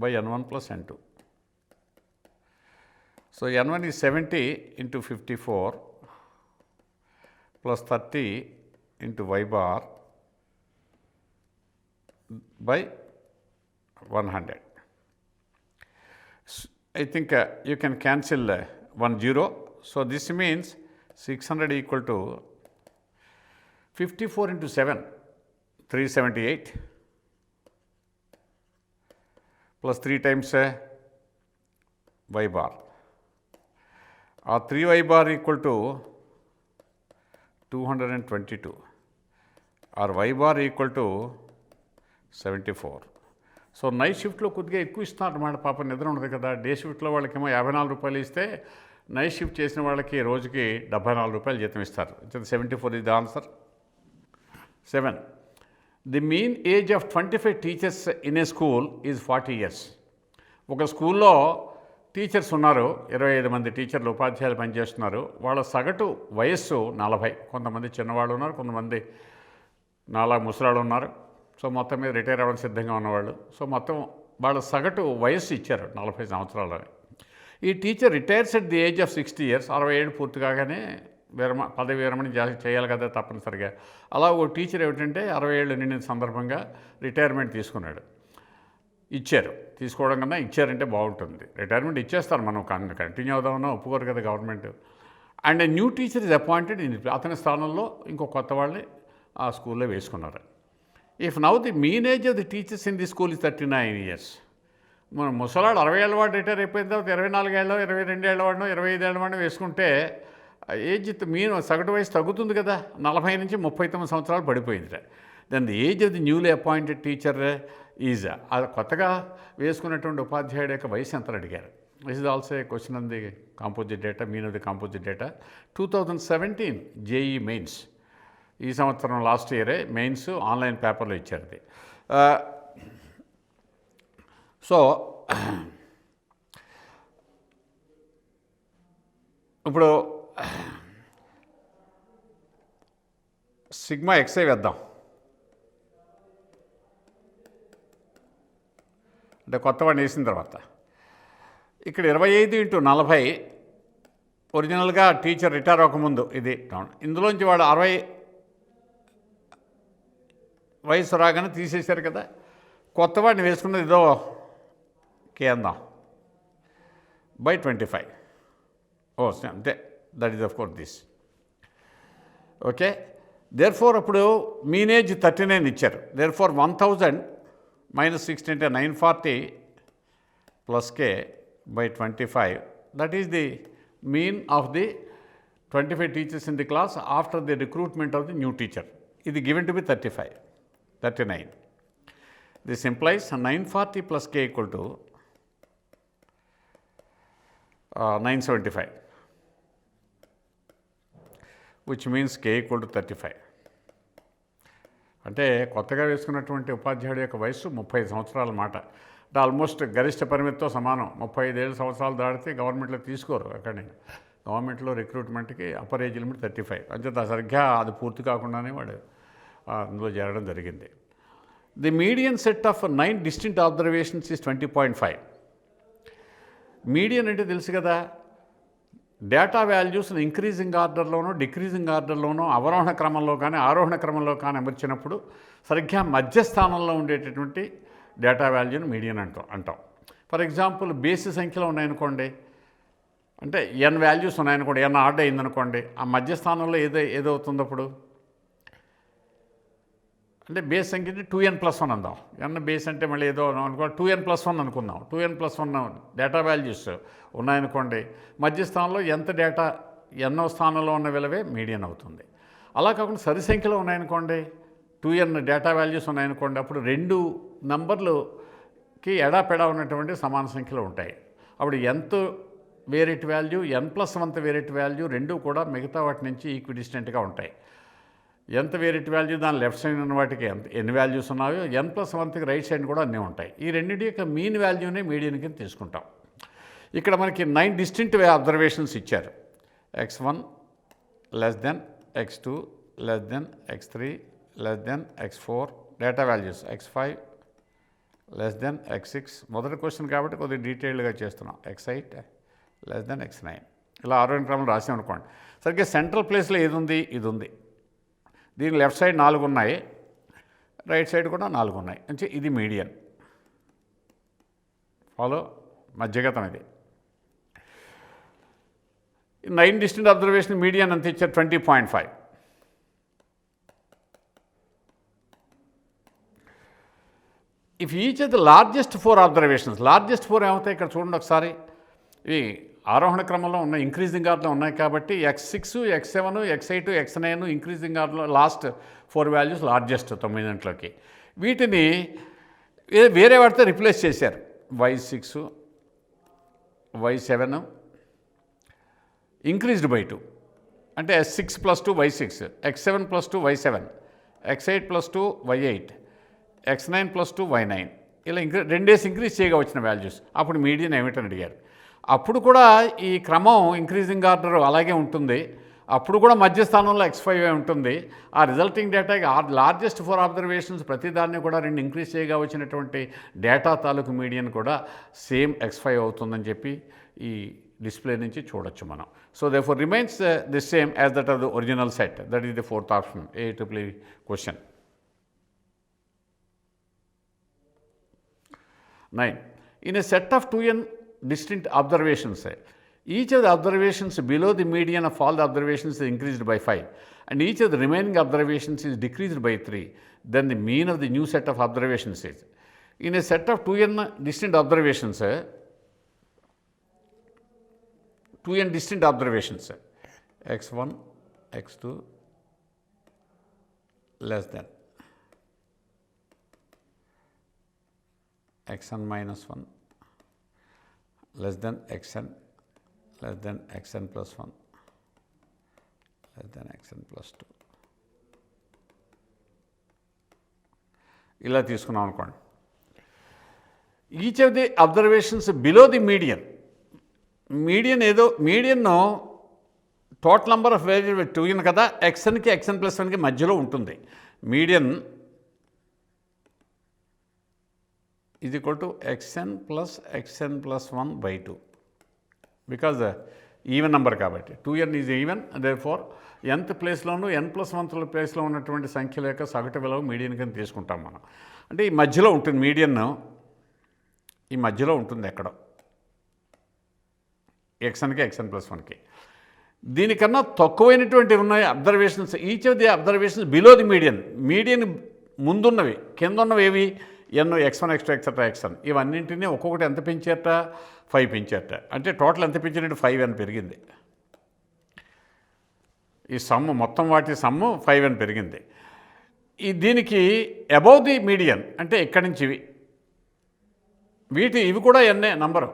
by N1 plus N2. So N1 is 70 into 54 plus 30 into Y bar by 100. I think you can cancel 1 0. So this means 600 equal to 54 into 7, 378 plus 3 times y bar. 3 y bar equal to 222 or y bar equal to 74. So night షిఫ్ట్లో కొద్దిగా ఎక్కువ ఇస్తున్నారు అన్నమాట. పాప నిద్ర ఉండదు కదా. Day షిఫ్ట్లో వాళ్ళకేమో ₹54 ఇస్తే నైట్ షిఫ్ట్ చేసిన వాళ్ళకి రోజుకి ₹74 జీతం ఇస్తారు. 74 is the answer. 7. The mean age of 25 teachers in a school is 40 years. ఒక స్కూల్లో టీచర్స్ ఉన్నారు, 25 మంది టీచర్లు ఉపాధ్యాయులు పనిచేస్తున్నారు. వాళ్ళ సగటు వయస్సు 40. కొంతమంది చిన్నవాళ్ళు ఉన్నారు, కొంతమంది నాలా ముసలాళ్ళు ఉన్నారు. సో మొత్తం మీద రిటైర్ అవ్వడం సిద్ధంగా ఉన్నవాళ్ళు. సో మొత్తం వాళ్ళ సగటు వయస్సు ఇచ్చారు 40 సంవత్సరాలని. ఈ teacher retires at the age of 60 years. 60 ఏళ్ళు పూర్తి కాగానే పదవి విరమణ చేయాలి కదా తప్పనిసరిగా. అలా ఓ టీచర్ ఏమిటంటే 60 ఏళ్ళు నిండిన సందర్భంగా రిటైర్మెంట్ తీసుకున్నాడు. ఇచ్చారు, తీసుకోవడం కన్నా ఇచ్చారంటే బాగుంటుంది. రిటైర్మెంట్ ఇచ్చేస్తారు, మనం కంటిన్యూ అవుదామన్నా ఒప్పుకోరు కదా government. And new teacher is appointed in అతని స్థానంలో ఇంకో కొత్త వాళ్ళని ఆ స్కూల్లో వేసుకున్నారు. If now the mean age of the teachers in the school is 39 years. మనం ముసలాడు 60 ఏళ్ళ వాడు రిటైర్ అయిపోయిన తర్వాత 24 ఏళ్ళ 22 ఏళ్ళ వాడినో 25 ఏళ్ళ వాడినో వేసుకుంటే ఏజ్ మీన్ సగటు వయసు తగ్గుతుంది కదా. 40 నుంచి 39 సంవత్సరాలు పడిపోయింది. Then the age of the newly appointed teacher is, కొత్తగా వేసుకున్నటువంటి ఉపాధ్యాయుడు యొక్క వయసు ఎంత అడిగారు. This is also a question on the composite data, mean of the composite data. 2017 JEE mains, ఈ సంవత్సరం లాస్ట్ ఇయరే మెయిన్స్ ఆన్లైన్ పేపర్లో ఇచ్చారు. సో ఇప్పుడు సిగ్మా ఎక్స్ఐ వేద్దాం. అంటే కొత్త వాడిని వేసిన తర్వాత ఇక్కడ 25x40 ఒరిజినల్గా టీచర్ రిటైర్ అవ్వకముందు ఇది ఇందులోంచి వాడు 60 వయసు రాగానే తీసేశారు కదా. కొత్త వాడిని వేసుకున్నది ఇదో కే అందాం బై 25. అంతే, that is of course this. Okay, therefore అప్పుడు మీన్ ఏజ్ 39 ఇచ్చారు. దేర్ ఫోర్ 1000 - 60 అంటే 940 + k by 25. That is the mean of the 25 teachers in the class after the recruitment of the new teacher. It is given to be 39. This implies 940 + k equal to 975, which means k equal to 35. అంటే కొత్తగా వేసుకున్నటువంటి ఉపాధ్యాయుడి యొక్క వయసు 35 సంవత్సరాల మాట. అంటే almost గరిష్ట పరిమితితో సమానం. 35 సంవత్సరాలు దాటితే గవర్నమెంట్లో తీసుకోరు. అక్కడి గవర్నమెంట్లో రిక్రూట్మెంట్కి అప్పర్ ఏజ్ లిమిట్ 35. అంచేత సరిగ్గా అది పూర్తి కాకుండానే వాడు అందులో చేరడం జరిగింది. The median set of 9 distinct observations is 20.5. Median అంటే తెలుసు కదా, డేటా వాల్యూస్ని ఇంక్రీజింగ్ ఆర్డర్లోనో డిక్రీజింగ్ ఆర్డర్లోనో అవరోహణ క్రమంలో కానీ ఆరోహణ క్రమంలో కానీ అమర్చినప్పుడు సరిగ్గా మధ్యస్థానంలో ఉండేటటువంటి డేటా వాల్యూని మీడియన్ అంటాం. ఫర్ ఎగ్జాంపుల్ బేసి సంఖ్యలో ఉన్నాయనుకోండి, అంటే n వాల్యూస్ ఉన్నాయనుకోండి, n ఆర్డర్ అయిందనుకోండి, ఆ మధ్యస్థానంలో ఏదవుతుంది అప్పుడు అంటే బేస్ సంఖ్య 2n+1 అందాం. n బేస్ అంటే మళ్ళీ ఏదో అనుకో 2n+1 అనుకుందాం. 2n+1 డేటా వాల్యూస్ ఉన్నాయనుకోండి, మధ్యస్థానంలో ఎంత డేటా ఎన్నో స్థానంలో ఉన్న విలువే మీడియన్ అవుతుంది. అలా కాకుండా సరి సంఖ్యలో ఉన్నాయనుకోండి, 2n డేటా వాల్యూస్ ఉన్నాయనుకోండి, అప్పుడు 2 నంబర్లుకి ఎడాపెడా ఉన్నటువంటి సమాన సంఖ్యలో ఉంటాయి. అప్పుడు ఎంత variate value n+1 variate value రెండూ కూడా మిగతా వాటి నుంచి ఈక్విడిస్టెంట్గా ఉంటాయి. ఎంత వేరియట్ వాల్యూ దాని లెఫ్ట్ సైడ్ ఉన్న వాటికి ఎన్ని వాల్యూస్ ఉన్నాయో n+1కి రైట్ సైడ్ కూడా అన్నీ ఉంటాయి. ఈ రెండింటి యొక్క మీన్ వాల్యూనే మీడియన్ కింద తీసుకుంటాం. ఇక్కడ మనకి 9 డిస్టింక్ట్ అబ్జర్వేషన్స్ ఇచ్చారు. x1 < x2 < x3 < x4 data values x5 < x6. మొదటి క్వశ్చన్ కాబట్టి కొద్దిగా డీటెయిల్డ్గా చేస్తున్నాం. x8 < x9 ఇలా ఆరోహణ క్రమంలో రాసామనుకోండి. సరిగ్గా సెంట్రల్ ప్లేస్లో ఏది ఉంది, ఇది ఉంది. దీని లెఫ్ట్ సైడ్ 4 ఉన్నాయి, రైట్ సైడ్ కూడా 4 ఉన్నాయి. అంటే ఇది మీడియన్. ఫాలో, మధ్యగతం ఇది. 9 డిస్టింక్ట్ అబ్జర్వేషన్ మీడియన్ అంత ఇచ్చారు 20.5. If each of the largest 4 observations, largest 4 ఏమవుతాయి ఇక్కడ చూడండి ఒకసారి. ఇవి ఆరోహణ క్రమంలో ఉన్నాయి, ఇంక్రీజింగ్ ఆర్డర్లో ఉన్నాయి కాబట్టి x6 x7 x8 x9 increasing ఆర్డర్లో లాస్ట్ 4 వాల్యూస్ లార్జెస్ట్ 9 వీటిని వేరే వాటితో రిప్లేస్ చేశారు. y6 y7 ఇంక్రీజ్డ్ బై 2 అంటే x6 + 2 y6, x7 + 2 y7, x8 + 2 y8, x9 + 2 y9 ఇలా రెండేసి ఇంక్రీజ్ చేయగా వచ్చిన వాల్యూస్. అప్పుడు మీడియన్ ఏమిటని అడిగారు. అప్పుడు కూడా ఈ క్రమం ఇంక్రీజింగ్ ఆర్డర్ అలాగే ఉంటుంది. అప్పుడు కూడా మధ్యస్థానంలో x5 ఉంటుంది. ఆ రిజల్టింగ్ డేటా లార్జెస్ట్ 4 అబ్జర్వేషన్స్ ప్రతిదాన్ని కూడా 2 ఇంక్రీజ్ చేయగా వచ్చినటువంటి డేటా తాలూకు మీడియన్ కూడా సేమ్ x5 అవుతుందని చెప్పి ఈ డిస్ప్లే నుంచి చూడొచ్చు మనం. So therefore remains the same as that of the original set. That is the 4th option, AEEE question. 9. In a set of 2n distinct observations, each of the observations below the median of all the observations is increased by 5 and each of the remaining observations is decreased by 3, then the mean of the new set of observations is. In a set of 2n distinct observations, 2n distinct observations, x1 x2 less than xn minus 1 less than xn less than xn plus 1 less than xn plus 2 ఇలా తీసుకున్నాం అనుకోండి. Each of the observations below the median, median ఏదో మీడియన్ను total number of variable 2n కదా, xnకి xn+1కి మధ్యలో ఉంటుంది. Median is equal to xn+xn+1/2 because even number కాబట్టి 2n is even. Therefore nth ప్లేస్లోనూ n+1th ప్లేస్లో ఉన్నటువంటి సంఖ్యల యొక్క సగటు విలువ మీడియన్ కింద తీసుకుంటాం మనం. అంటే ఈ మధ్యలో ఉంటుంది మీడియన్, ఈ మధ్యలో ఉంటుంది ఎక్కడో xnకి xn+1కి. దీనికన్నా తక్కువైనటువంటి ఉన్నాయి observations. Each of the observations below the median. Median ముందున్నవి, కింద ఉన్నవి ఏవి, ఎన్, x1 x2 ఎక్సెట్రా xn. ఇవన్నింటినీ ఒక్కొక్కటి ఎంత పెంచారట, 5 పెంచారట. అంటే టోటల్ ఎంత పెంచినట్టు 5n పెరిగింది. ఈ సమ్ము మొత్తం వాటి సమ్ము 5n పెరిగింది. దీనికి అబౌవ్ ది మీడియన్ అంటే ఇక్కడి నుంచి ఇవి కూడా ఎన్నే నంబరు.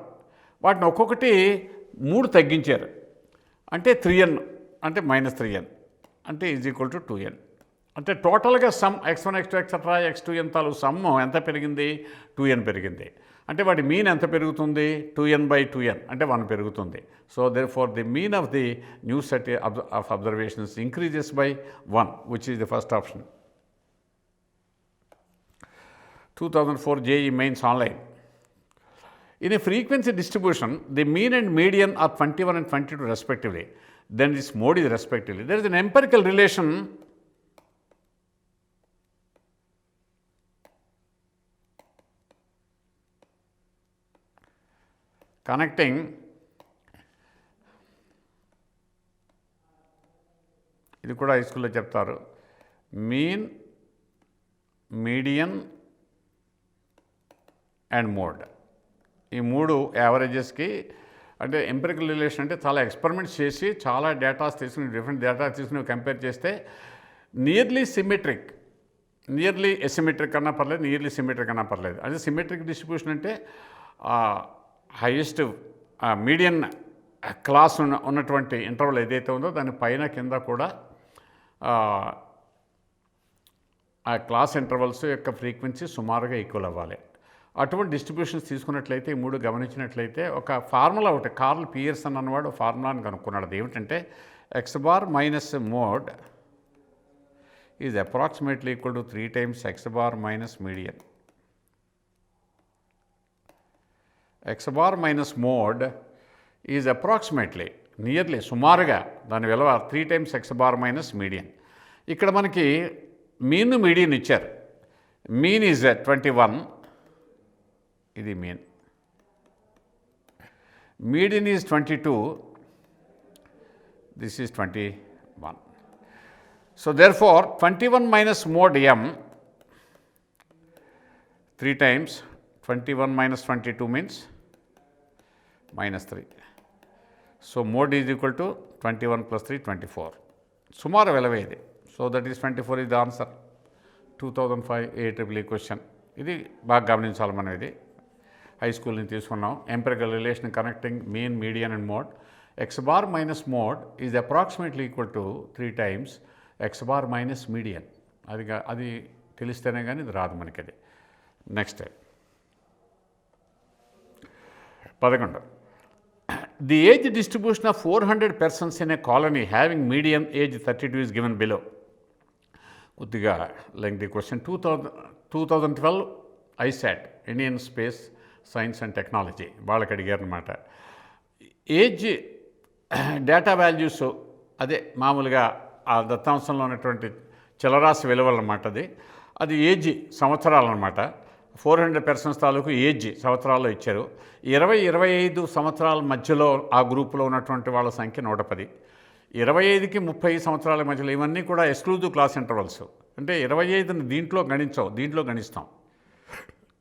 వాటిని ఒక్కొక్కటి 3 తగ్గించారు. అంటే 3n అంటే -3n అంటే ఈజ్ ఈక్వల్ టు 2n. అంటే టోటల్గా some x1 x2 etcetera x2n తాలూకు సమ్ము ఎంత పెరిగింది, 2n పెరిగింది. అంటే వాటి మీన్ ఎంత పెరుగుతుంది, 2n/2n అంటే 1 పెరుగుతుంది. So therefore the mean of the new set of observations increases by 1 which is the first option. 2004 JEE Mains Online. In a frequency distribution, the mean and median are 21 and 22 respectively. Then this mode is respectively. There is an empirical relation connecting ఇది కూడా high స్కూల్లో చెప్తారు. Mean, median and mode. ఈ 3 యావరేజెస్కి అంటే empirical relation అంటే చాలా experiments చేసి చాలా డేటాస్ తీసుకుని డిఫరెంట్ డేటా తీసుకుని కంపేర్ చేస్తే నియర్లీ సిమెట్రిక్, నియర్లీ ఎసిమెట్రిక్ అన్నా పర్లేదు, నియర్లీ సిమెట్రిక్ అన్నా పర్లేదు. అదే సిమెట్రిక్ డిస్ట్రిబ్యూషన్ అంటే హైయెస్ట్ మీడియన్ క్లాస్ ఉన్నటువంటి ఇంటర్వల్ ఏదైతే ఉందో దాని పైన కింద కూడా ఆ క్లాస్ ఇంటర్వల్స్ యొక్క ఫ్రీక్వెన్సీ సుమారుగా ఈక్వల్ అవ్వాలి. అటువంటి డిస్ట్రిబ్యూషన్స్ తీసుకున్నట్లయితే ఈ 3 గమనించినట్లయితే ఒక ఫార్ములా ఒకటి కార్ల్ పియర్సన్ అన్నవాడు ఫార్ములాని కనుక్కున్నాడు. అది ఏమిటంటే x bar minus mode is approximately equal to 3 times x bar minus median. x bar minus mode is approximately nearly సుమారుగా దాని విలువ 3 times x bar minus median. ఇక్కడ మనకి మీన్ మీడియన్ ఇచ్చారు. మీన్ ఈజ్ 21, ఇది mean. Median is 22, this is 21. So therefore 21 minus mode m 3 times 21 minus 22 means -3. So mode is equal to 21 plus 3 24. సుమారు విలువ ఇది. So that is 24 is the answer. 2005 AEEE question. ఇది బాగా గమనించాలి మనం. ఇది హై స్కూల్ నుంచి తీసుకున్నాం. Empirical relation connecting mean, median and mode. x bar minus mode is approximately equal to 3 times x bar minus median. అది తెలిస్తేనే కానీ ఇది రాదు మనకి. అది next 11. The age distribution of 400 persons in a colony having median age 32 is given below. కొద్దిగా lengthy question. 2012 ISAT Indian space science and technology వాళ్ళకి అడిగారు అనమాట. ఏజ్ డేటా వాల్యూస్ అదే మామూలుగా ఆ దత్తాంశంలో ఉన్నటువంటి చలరాశి విలువలు అన్నమాట. అది ఏజ్ సంవత్సరాలు అనమాట. 400 persons తాలూకు ఏజ్ సంవత్సరాల్లో ఇచ్చారు. 20-25 సంవత్సరాల మధ్యలో ఆ గ్రూపులో ఉన్నటువంటి వాళ్ళ సంఖ్య 110. 25కి 30 సంవత్సరాల మధ్యలో ఇవన్నీ కూడా ఎక్స్క్లూజివ్ క్లాస్ ఇంటర్వల్స్. అంటే 25ని దీంట్లో గణించాం, దీంట్లో గణిస్తాం.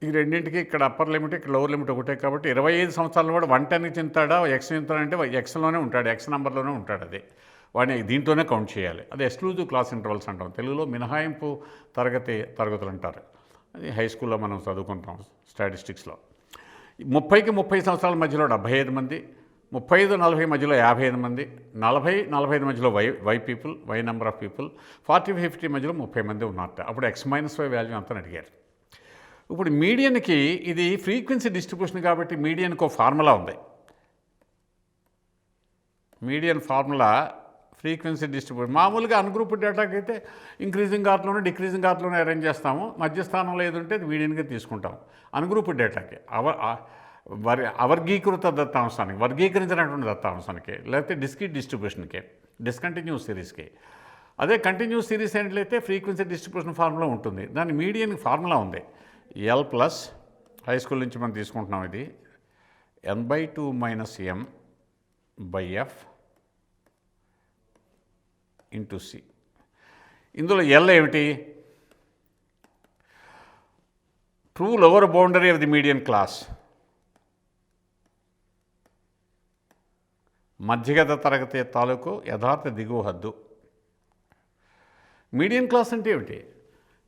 ఈ రెండింటికి ఇక్కడ అప్పర్ లిమిట్, ఇక్కడ లోవర్ లిమిట్ ఒకటే. కాబట్టి 25 సంవత్సరాలు కూడా 110కి చెందుతాడా, ఎక్స్ చెందుతాడంటే ఎక్స్లోనే ఉంటాడు, ఎక్స్ నెంబర్లోనే ఉంటాడు. అది వాడిని దీంట్లోనే కౌంట్ చేయాలి. అది ఎక్స్క్లూజివ్ క్లాస్ ఇంటర్వల్స్ అంటాం. తెలుగులో మినహాయింపు తరగతులు అంటారు. అది హై స్కూల్లో మనం చదువుకుంటాం స్టాటిస్టిక్స్లో. 30కి 30 సంవత్సరాల మధ్యలో 75 మంది, 35-40 మధ్యలో 55 మంది, 40-45 మధ్యలో y people, y number of people, 40-50 మధ్యలో 30 మంది ఉన్నట్ట. అప్పుడు x-y వాల్యూ అంతా అడిగారు. ఇప్పుడు మీడియన్కి ఇది ఫ్రీక్వెన్సీ డిస్ట్రిబ్యూషన్ కాబట్టి మీడియన్కి ఒక ఫార్ములా ఉంది. మీడియన్ ఫార్ములా ఫ్రీక్వెన్సీ డిస్ట్రిబ్యూషన్ మామూలుగా అన్గ్రూప్డ్ డేటాకి అయితే ఇంక్రీజింగ్ ఆర్ట్లోనే డిక్రీజింగ్ ఆర్ట్లోనే అరేంజ్ చేస్తాము. మధ్యస్థానంలో ఏది ఉంటే అది మీడియన్గా తీసుకుంటాం. అన్గ్రూప్డ్ డేటాకి అవర్గీకృత దత్తాంశానికి, వర్గీకరించినటువంటి దత్తాంశానికి, లేకపోతే డిస్క్రీట్ డిస్ట్రిబ్యూషన్కి, డిస్కంటిన్యూస్ సిరీస్కి. అదే కంటిన్యూస్ సిరీస్ ఏంటంటే ఫ్రీక్వెన్సీ డిస్ట్రిబ్యూషన్ ఫార్ములా ఉంటుంది. దాని మీడియన్ ఫార్ములా ఉంది ఎల్ ప్లస్, హై స్కూల్ నుంచి మనం తీసుకుంటున్నాం ఇది, n/2 - m/f ఇంటూ సి. ఇందులో ఎల్ ఏమిటి? True lower boundary of the median class, మధ్యగత తరగతి తాలూకు యథార్థ దిగువ హద్దు. మీడియన్ క్లాస్ అంటే ఏమిటి?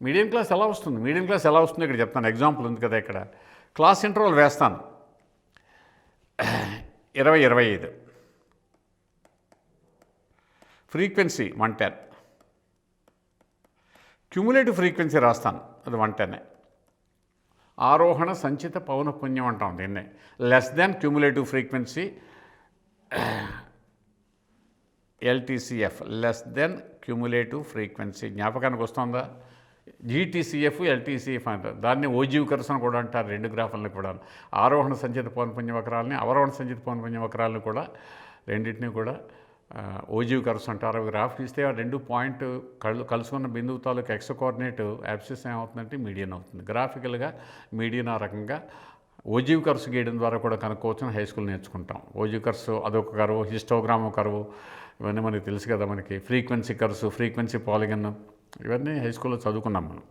మీడియన్ క్లాస్ ఎలా వస్తుంది? మీడియన్ క్లాస్ ఎలా వస్తుంది ఇక్కడ చెప్తాను. ఎగ్జాంపుల్ ఉంది కదా ఇక్కడ. క్లాస్ ఇంటర్వల్ వేస్తాను 20-25, ఫ్రీక్వెన్సీ 110, క్యుములేటివ్ ఫ్రీక్వెన్సీ రాస్తాను, అది 110. ఆరోహణ సంచిత పౌనఃపున్యం అంటాం దీన్నే. Less than cumulative frequency LTCF, less than cumulative frequency. జ్ఞాపకానికి వస్తుందా? జీటీసీఎఫ్, ఎల్టీసీఎఫ్ అంటారు. దాన్ని ఓజీవికర్స్ అని కూడా అంటారు. రెండు గ్రాఫులను కూడా, ఆరోహణ సంచిత పౌనఃపున్య వక్రాలని, అవరోహణ సంచిత పౌనఃపున్య వక్రాలను కూడా, రెండింటినీ కూడా ఓజీవికర్స్ అంటారు. గ్రాఫ్ ఇస్తే ఆ రెండు పాయింట్ కలుసుకున్న బిందువు తాలూకు ఎక్స్ కోఆర్డినేట్ యాబ్సిస్ ఏమవుతుందంటే మీడియన్ అవుతుంది. గ్రాఫికల్గా మీడియన్ ఆ రకంగా ఓజీవ్ కర్వ్స్ గీయడం ద్వారా కూడా కనుక్కోవచ్చు. హై స్కూల్ నేర్చుకుంటాం. ఓజీవ్ కర్వ్స్ అదొక కర్వ్, హిస్టోగ్రామ్ కర్వ్, ఇవన్నీ మనకి తెలుసు కదా. మనకి ఫ్రీక్వెన్సీ కర్వ్స్, ఫ్రీక్వెన్సీ పాలిగన్, ఇవన్నీ హై స్కూల్లో చదువుకున్నాం మనం.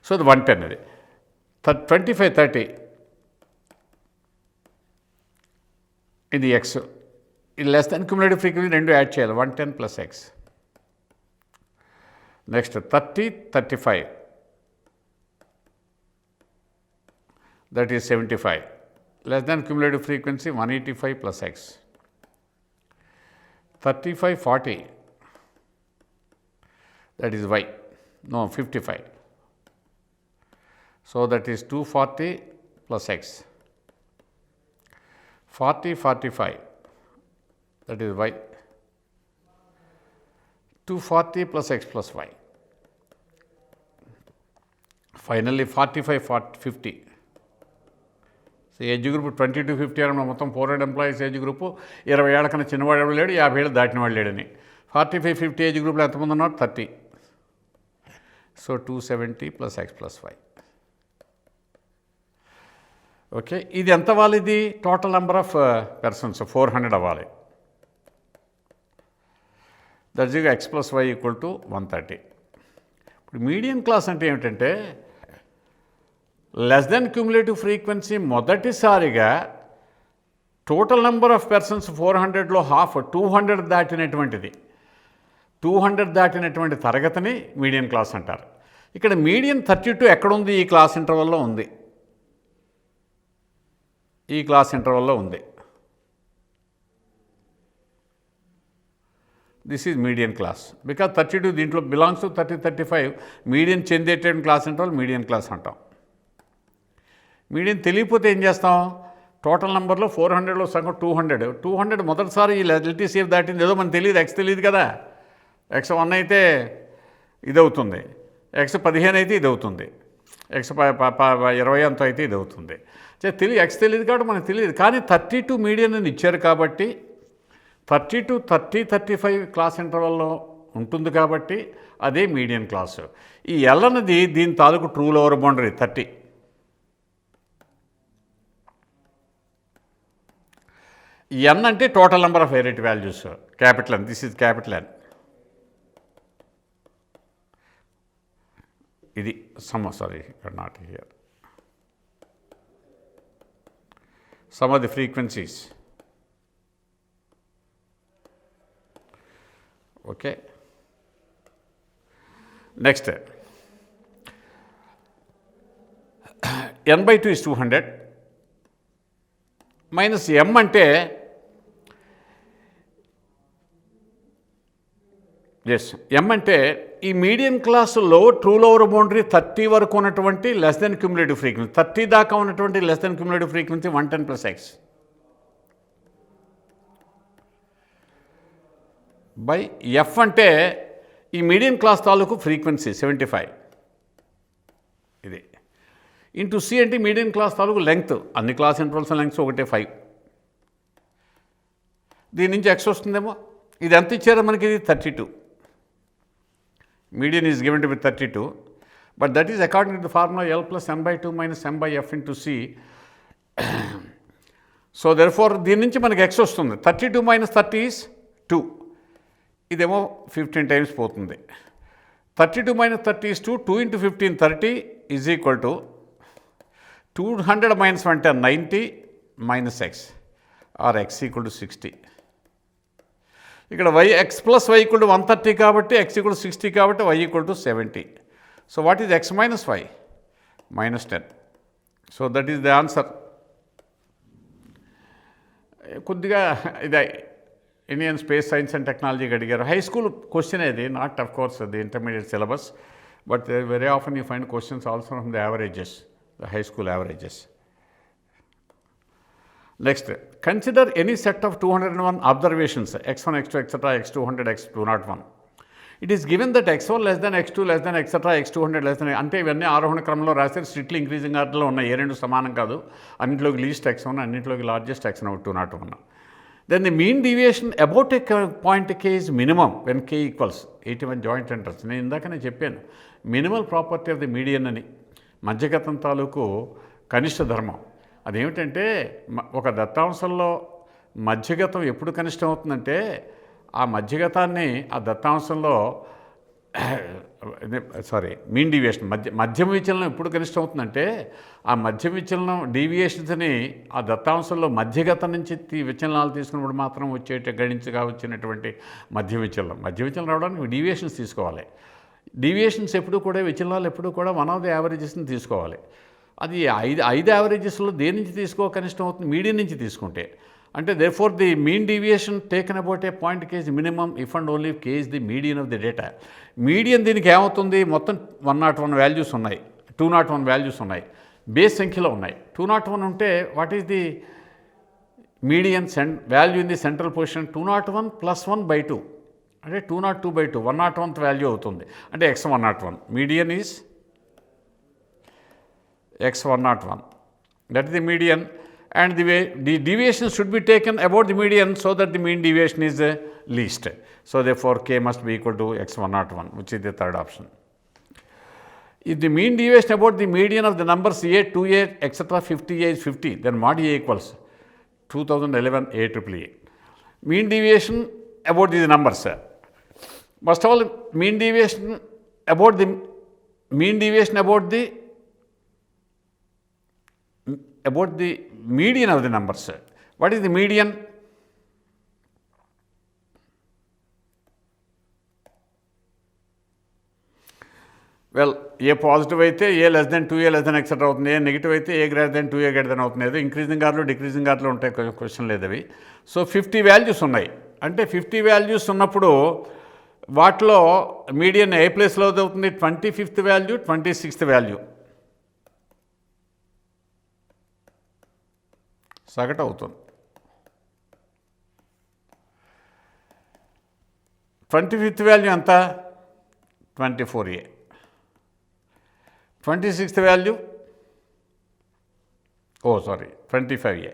సో అది 110. అది 25-30 ఇది ఎక్స్, ఇది లెస్ దాన్ క్యుములేటివ్ ఫ్రీక్వెన్సీ, రెండు యాడ్ చేయాలి, 110 + x. Next 30-35 that is 75, less than cumulative frequency 185 + x. 35-40 that is y, no 55, so that is 240 + x. 40-45 that is y, 240 + x + y. Finally 45-50. So age group 20-50 అని మొత్తం 400 employees age group. 20 ఏళ్ళ కన్నా చిన్నవాడు ఎవడు లేడు, 50 ఏళ్ళు దాటిన వాడు లేడని. 45-50 ఏజ్ గ్రూప్లో ఎంతమంది ఉన్నారు? 30. So 270 + x + y. ఓకే, ఇది ఎంత అవ్వాలి? ఇది టోటల్ నెంబర్ ఆఫ్ పర్సన్స్ 400 అవ్వాలి. That's x + y = 130. ఇప్పుడు మీడియన్ క్లాస్ అంటే ఏమిటంటే, లెస్ దెన్ క్యుములేటివ్ ఫ్రీక్వెన్సీ మొదటిసారిగా టోటల్ నెంబర్ ఆఫ్ పర్సన్స్ 400లో హాఫ్ 200 దాటినటువంటిది, 200 దాటినటువంటి తరగతిని మీడియన్ క్లాస్ అంటారు. ఇక్కడ మీడియన్ 32 ఎక్కడుంది? ఈ క్లాస్ ఇంటర్వల్లో ఉంది. ఈ క్లాస్ ఇంటర్వల్లో ఉంది. This is median class because 32 దీంట్లో బిలాంగ్స్ టు 30-35. మీడియన్ చెందేటువంటి క్లాస్ ఇంటర్వల్ మీడియన్ క్లాస్ అంటాం. మీడియన్ తెలియకపోతే ఏం చేస్తాం? టోటల్ నెంబర్లో 400లో సగం 200 మొదటిసారి ఈ ఎల్టీసీఎఫ్ దాటింది, ఏదో మనకు తెలియదు, ఎక్స్ తెలియదు కదా. ఎక్స్ 1 అయితే ఇది అవుతుంది, ఎక్స్ 15 అయితే ఇది అవుతుంది, ఎక్స్ 20 అంత అయితే ఇది అవుతుంది. ఎక్స్ తెలియదు కాబట్టి మనకు తెలియదు. కానీ 32 మీడియన్ అని ఇచ్చారు కాబట్టి 32, 30, 35 క్లాస్ ఇంటర్వల్లో ఉంటుంది కాబట్టి అదే మీడియన్ క్లాసు. ఈ ఎల్ అన్నది దీని తాలూకు ట్రూ లోవర్ బౌండరీ 30. ఎన్ అంటే total number of variate values, capital N. This is capital N. ఇది not here. Sum of the frequencies. Okay, next n/2 is 200 minus m అంటే m అంటే ఈ median క్లాసులో ట్రూ లోవర్ బౌండరీ 30 వరకు ఉన్నటువంటి less than cumulative frequency, 30 దాకా ఉన్నటువంటి less than cumulative frequency 110 + x. By F అంటే ఈ మీడియం క్లాస్ తాలూకు ఫ్రీక్వెన్సీ 75 ఇది ఇంటూ సి అంటే మీడియం క్లాస్ తాలూకు లెంగ్త్, అన్ని క్లాస్ ఇంటర్వల్స్ లెంగ్త్స్ ఒకటే 5. దీని నుంచి ఎక్స్ వస్తుందేమో. ఇది ఎంత ఇచ్చారో మనకి, ఇది 32. Median is given to be 32, but that is according to the formula L plus m/2 minus m/f into c. So therefore దీని నుంచి మనకి ఎక్స్ వస్తుంది. 32 minus 30 ఈజ్ 2. ఇదేమో 15 టైమ్స్ పోతుంది. 32 minus 30 is 2. 2 into 15 30 is equal to 200 minus 110 90 minus x or x equal to 60. ఇక్కడ x plus y equal to 130 కాబట్టి x equal to 60 కాబట్టి y equal to 70. So what is x minus y? -10. So that is the answer. కొద్దిగా ఇది Indian space science and టెక్నాలజీకి అడిగారు. High school question ఇది, not of course the intermediate syllabus, but very often you find questions also from the averages, the high school averages. Next, consider any set of 201 observations, x1, x2, etc., x200, x201. It is given that x1 less than x2 less than etc., x200 less than, అంటే ఇవన్నీ ఆరోహణ క్రమంలో రాశారు. Strictly increasing ఆర్డర్లో ఉన్నాయి. ఏ రెండు సమానం కాదు. అన్నింటిలోకి లీస్ట్ x1, అన్నింటిలోకి largest x1 201. Then the mean deviation about a point k is minimum when k equals 81 joint centers. నేను ఇందాకనే చెప్పాను, minimal property of the median అని, మధ్యగతం తాలూకు కనిష్ట ధర్మం. అదేమిటంటే ఒక దత్తాంశంలో మధ్యగతం ఎప్పుడు కనిష్టం అవుతుందంటే, ఆ మధ్యగతాన్ని ఆ దత్తాంశంలో మీన్ డీవియేషన్ మధ్యమ విచలనం ఎప్పుడు కనిష్టం అవుతుందంటే, ఆ మధ్య విచలనం డీవియేషన్స్ని ఆ దత్తాంశంలో మధ్యగతం నుంచి విచలనాలు తీసుకున్నప్పుడు మాత్రం గణించగా వచ్చినటువంటి మధ్య విచలనం రావడానికి డీవియేషన్స్ తీసుకోవాలి. డీవియేషన్స్ ఎప్పుడు కూడా, విచలనాలు ఎప్పుడు కూడా 1 of the యావరేజెస్ని తీసుకోవాలి. అది ఐదు యావరేజెస్లో దేని నుంచి కనిష్టం అవుతుంది? మీడియన్ నుంచి తీసుకుంటే. అంటే therefore the mean deviation taken about a point K is minimum if and only K is the median of the data. Median దీనికి ఏమవుతుంది? మొత్తం 101 వాల్యూస్ ఉన్నాయి, 201 వాల్యూస్ ఉన్నాయి, బేస్ సంఖ్యలో ఉన్నాయి. 201 ఉంటే what is the median value in the central position? 201 + 1/2 అంటే 202/2, 101th value అవుతుంది. అంటే x101. Median is x101. That is the median, and the deviation should be taken about the median so that the mean deviation is least. So therefore k must be equal to x101, which is the third option. If the mean deviation about the median of the numbers a, 2a, etc., 50a is 50, then mod a equals 2011 AAA. Mean deviation about these numbers. First of all, mean deviation about the median of the numbers. What is the median? Well, a positive అయితే a less than 2a less than etc. అవుతుంది. a negative అయితే a greater than 2a greater than అవుతుంది. ఏదో increasing ఆర్డర్లో decreasing ఆర్డర్లో ఉంటాయి, question లేదు అవి. సో 50 వాల్యూస్ ఉన్నాయి. అంటే 50 వాల్యూస్ ఉన్నప్పుడు వాటిలో మీడియన్ ఏ ప్లేస్లో అవుతుంది? 25th వాల్యూ, 26th వాల్యూ సగటు అవుతుంది. 25th వాల్యూ ఎంత? 24a. 26th value 25a.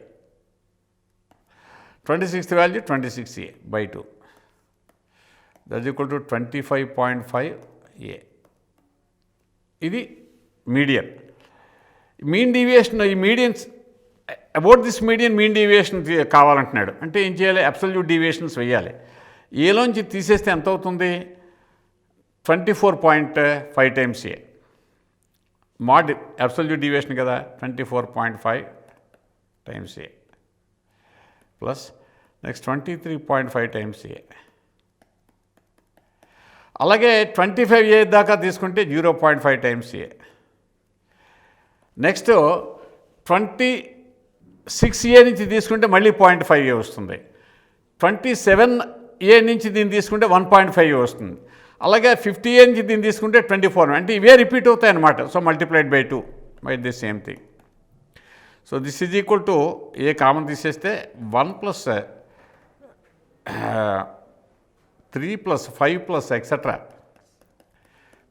26th value 26a/2. That is equal to 25.5a. ఇది మీడియన్. మీన్ డీవియేషన్, ఈ medians about this median mean deviation కావాలంటున్నాడు. అంటే ఏం చేయాలి? అబ్సల్యూట్ డీవియేషన్స్ వేయాలి. ఏలోంచి తీసేస్తే ఎంత అవుతుంది? 24.5 times a. MAD absolute deviation కదా, 24.5 times a plus next 23.5 times a. అలాగే 25a దాకా తీసుకుంటే 0.5 times a. నెక్స్ట్ 26a నుంచి తీసుకుంటే మళ్ళీ 0.5a వస్తుంది. 27a నుంచి దీన్ని తీసుకుంటే 1.5a వస్తుంది. అలాగే 50a నుంచి దీన్ని తీసుకుంటే 24, అంటే ఇవే రిపీట్ అవుతాయి అన్నమాట. So multiplied by 2 by the same thing. So this is equal to a common తీసేస్తే 1 + 3 plus 5 plus etc.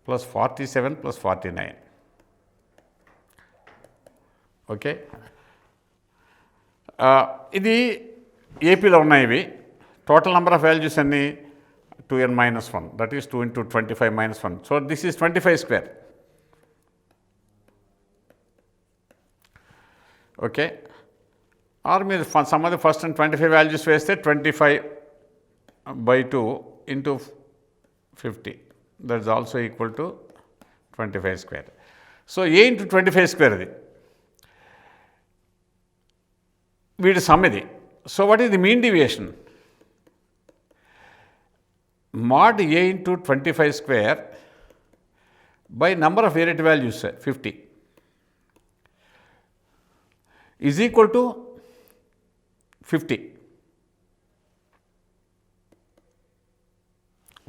plus 47 plus 49. Okay, ఇది ఏపీలో ఉన్నాయి ఇవి. టోటల్ నెంబర్ ఆఫ్ వాల్యూస్ అన్ని 2n minus 1, that is 2 into 25 minus 1. So this is 25 square. Okay, or మీరు some of the first and 25 values వేస్తే 25/2 into 50, that is also equal to 25 square. So a into 25 square ఇది వీటి some ఇది. So what is the mean deviation? mod a into 25 square by number of variable values 50 is equal to 50.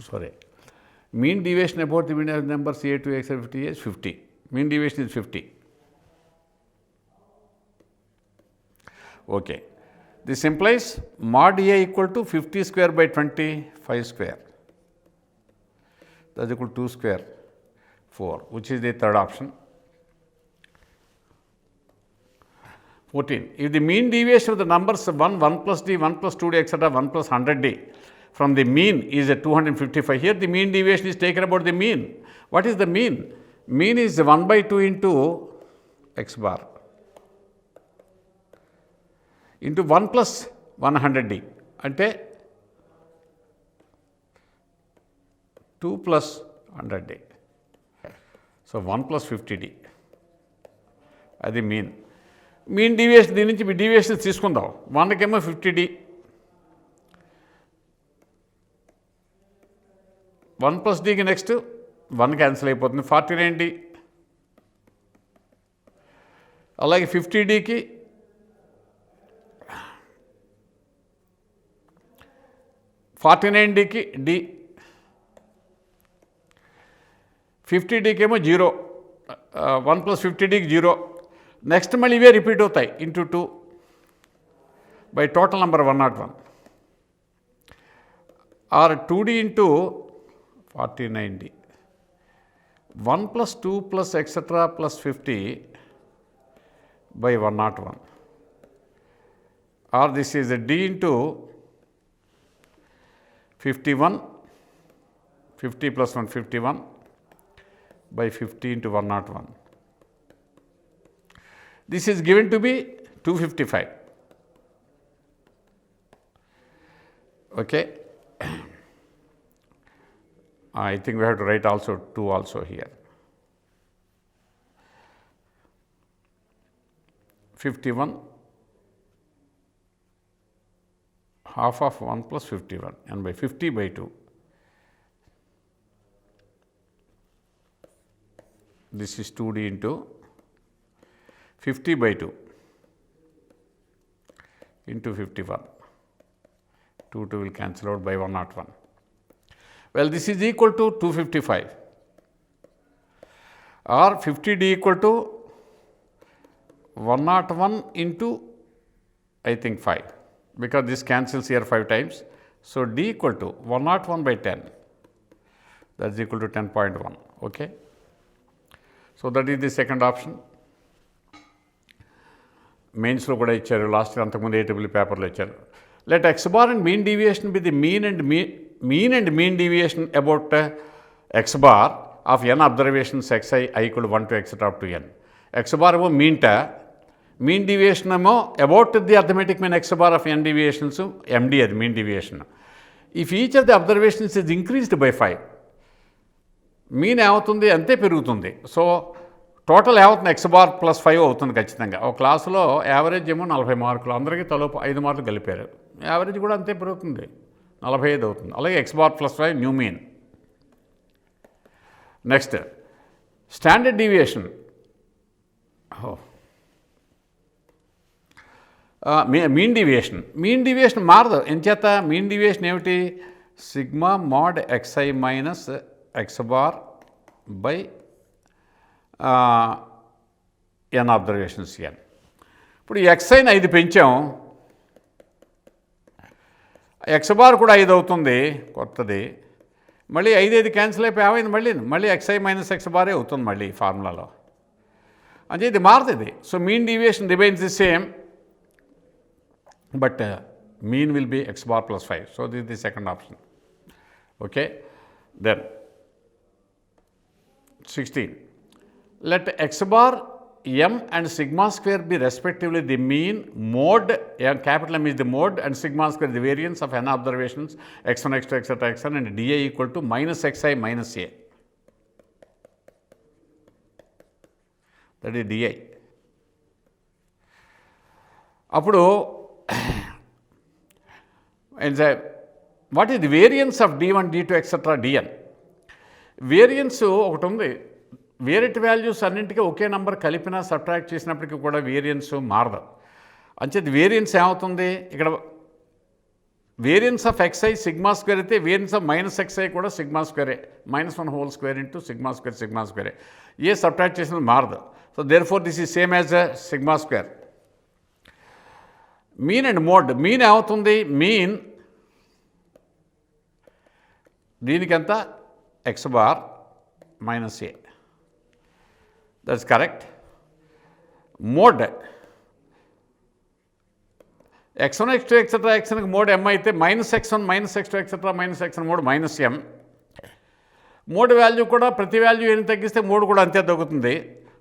Sorry, mean deviation about the mean of numbers a to x 50 is 50. Mean deviation is 50. Okay, this implies mod a equal to 50 square by 25 square, that is equal to 2 square 4, which is the third option. 14. If the mean deviation of the numbers 1, 1 plus d, 1 plus 2d, etc., 1 plus 100d from the mean is at 255. Here the mean deviation is taken about the mean. What is the mean? Mean is 1/2 into x bar into 1 plus 100d అంటే 2 plus 100d. So 1 plus 50d అది mean. Mean deviation దీని నుంచి deviations తీసుకుందాం. 1కేమో 50d, 1 plus dకి next 1 cancel అయిపోతుంది, 49d. అలాగే 50dకి 49dకి d, 50dకి ఏమో 0, 1 plus 50dకి 0. Next మళ్ళీ ఇవే రిపీట్ అవుతాయి into 2 by total number 101 or 2d into 49d, 1 plus 2 plus etc. plus 50 by 101, or this is a d into 51, 50 plus 1 51 by 50 into 101. This is given to be 255. Okay, I think we have to write also 2 also here. 51 half of 1 plus 51 and by 50/2. This is 2d into 50/2 into 51. 2 will cancel out by 101. Well, this is equal to 255 or 50d equal to 101 into I think 5, because this cancels here 5 times. So d equal to 101 by 10, that is equal to 10.1. Okay, so that is the second option. మెయిన్స్లో కూడా ఇచ్చారు, last అంతకుముందు ఏటీబుల్ పేపర్లో ఇచ్చారు. Let x bar and mean deviation be the mean and mean deviation about x bar of n observations xi i equal to 1 to etc. up to n. X bar ఏమో mean deviation ఏమో about the arithmetic mean x bar of n deviations MD, అది mean deviation. If each of the observations is increased by 5, mean ఏమవుతుంది అంతే పెరుగుతుంది. So total ఏమవుతుంది x bar plus 5 అవుతుంది ఖచ్చితంగా. ఒక క్లాసులో యావరేజ్ ఏమో 40 మార్కులు, అందరికీ తలో 5 మార్కులు కలిపారు, యావరేజ్ కూడా అంతే పెరుగుతుంది, 45 అవుతుంది. అలాగే x bar plus 5 new mean. Next standard deviation. Mean deviation మారదు. ఎంచేత మీన్ డీవియేషన్ ఏమిటి? Sigma mode xi minus x bar by n observations n. ఇప్పుడు xiని 5 పెంచాం, ఎక్స్ బార్ కూడా 5 అవుతుంది కొత్తది. మళ్ళీ 5 క్యాన్సిల్ అయిపోయి ఏమైంది మళ్ళీ xi మైనస్ ఎక్స్ బారే అవుతుంది మళ్ళీ ఫార్ములాలో. అంటే ఇది మారదు ఇది. So mean deviation remains the same, but mean will be x bar plus 5. So this the second option. Okay, then 16. Let x bar m and sigma square be respectively the mean, mode, capital M is the mode, and sigma square the variance of n observations x1, x2, etc. xn, and di equal to minus xi minus a. That is di. అప్పుడు what is the variance of d1, d2, etc. dn. Variance ఒకటి ఉంది. Variate values అన్నింటికీ ఒకే number కలిపినా subtract చేసినప్పటికీ కూడా variance మారదు. అంచేది variance ఏమవుతుంది ఇక్కడ, variance of xi sigma square అయితే వేరియన్స్ ఆఫ్ మైనస్ xi కూడా సిగ్మా స్క్వేరే, -1 whole square into sigma square. A subtract చేసినది మారదు. So therefore this is same as sigma square. Mean and mode. Mean ఏమవుతుంది, mean దీనికి ఎంత X bar minus A, that's correct. Mode x1, x2, etc. xnకి mode m అయితే -x1, -x2, etc. -xn mode -m. Mode value కూడా ప్రతి value ఏం తగ్గిస్తే mode కూడా అంతే తగ్గుతుంది.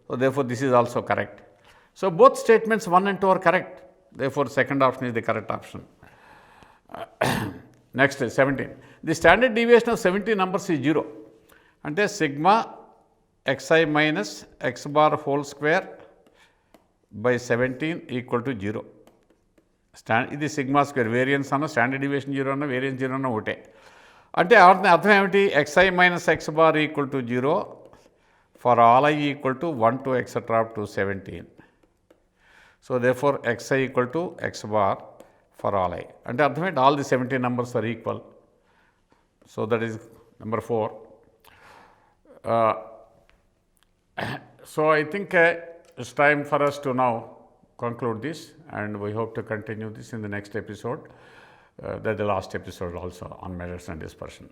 So therefore this is also correct. So both statements 1 and 2 are correct. Therefore second option is the correct option. Next 17. The standard deviation of 70 numbers is 0. అంటే sigma xi minus x bar whole square by 17 equal to 0. ఇది sigma square. Variance అన్న standard deviation 0 అన్న variance 0 అన్న ఒకటే. అంటే అర్థం ఏమిటి, xi minus x bar equal to 0 for all i equal to 1 to etc. up to 17. So therefore xi equal to x bar for all i. అంటే అర్థం ఏంటి, all the 70 numbers are equal. So that is number 4. So I think it's time for us to now conclude this, and we hope to continue this in the next episode. That's the last episode also on measures and dispersion.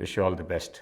Wish you all the best.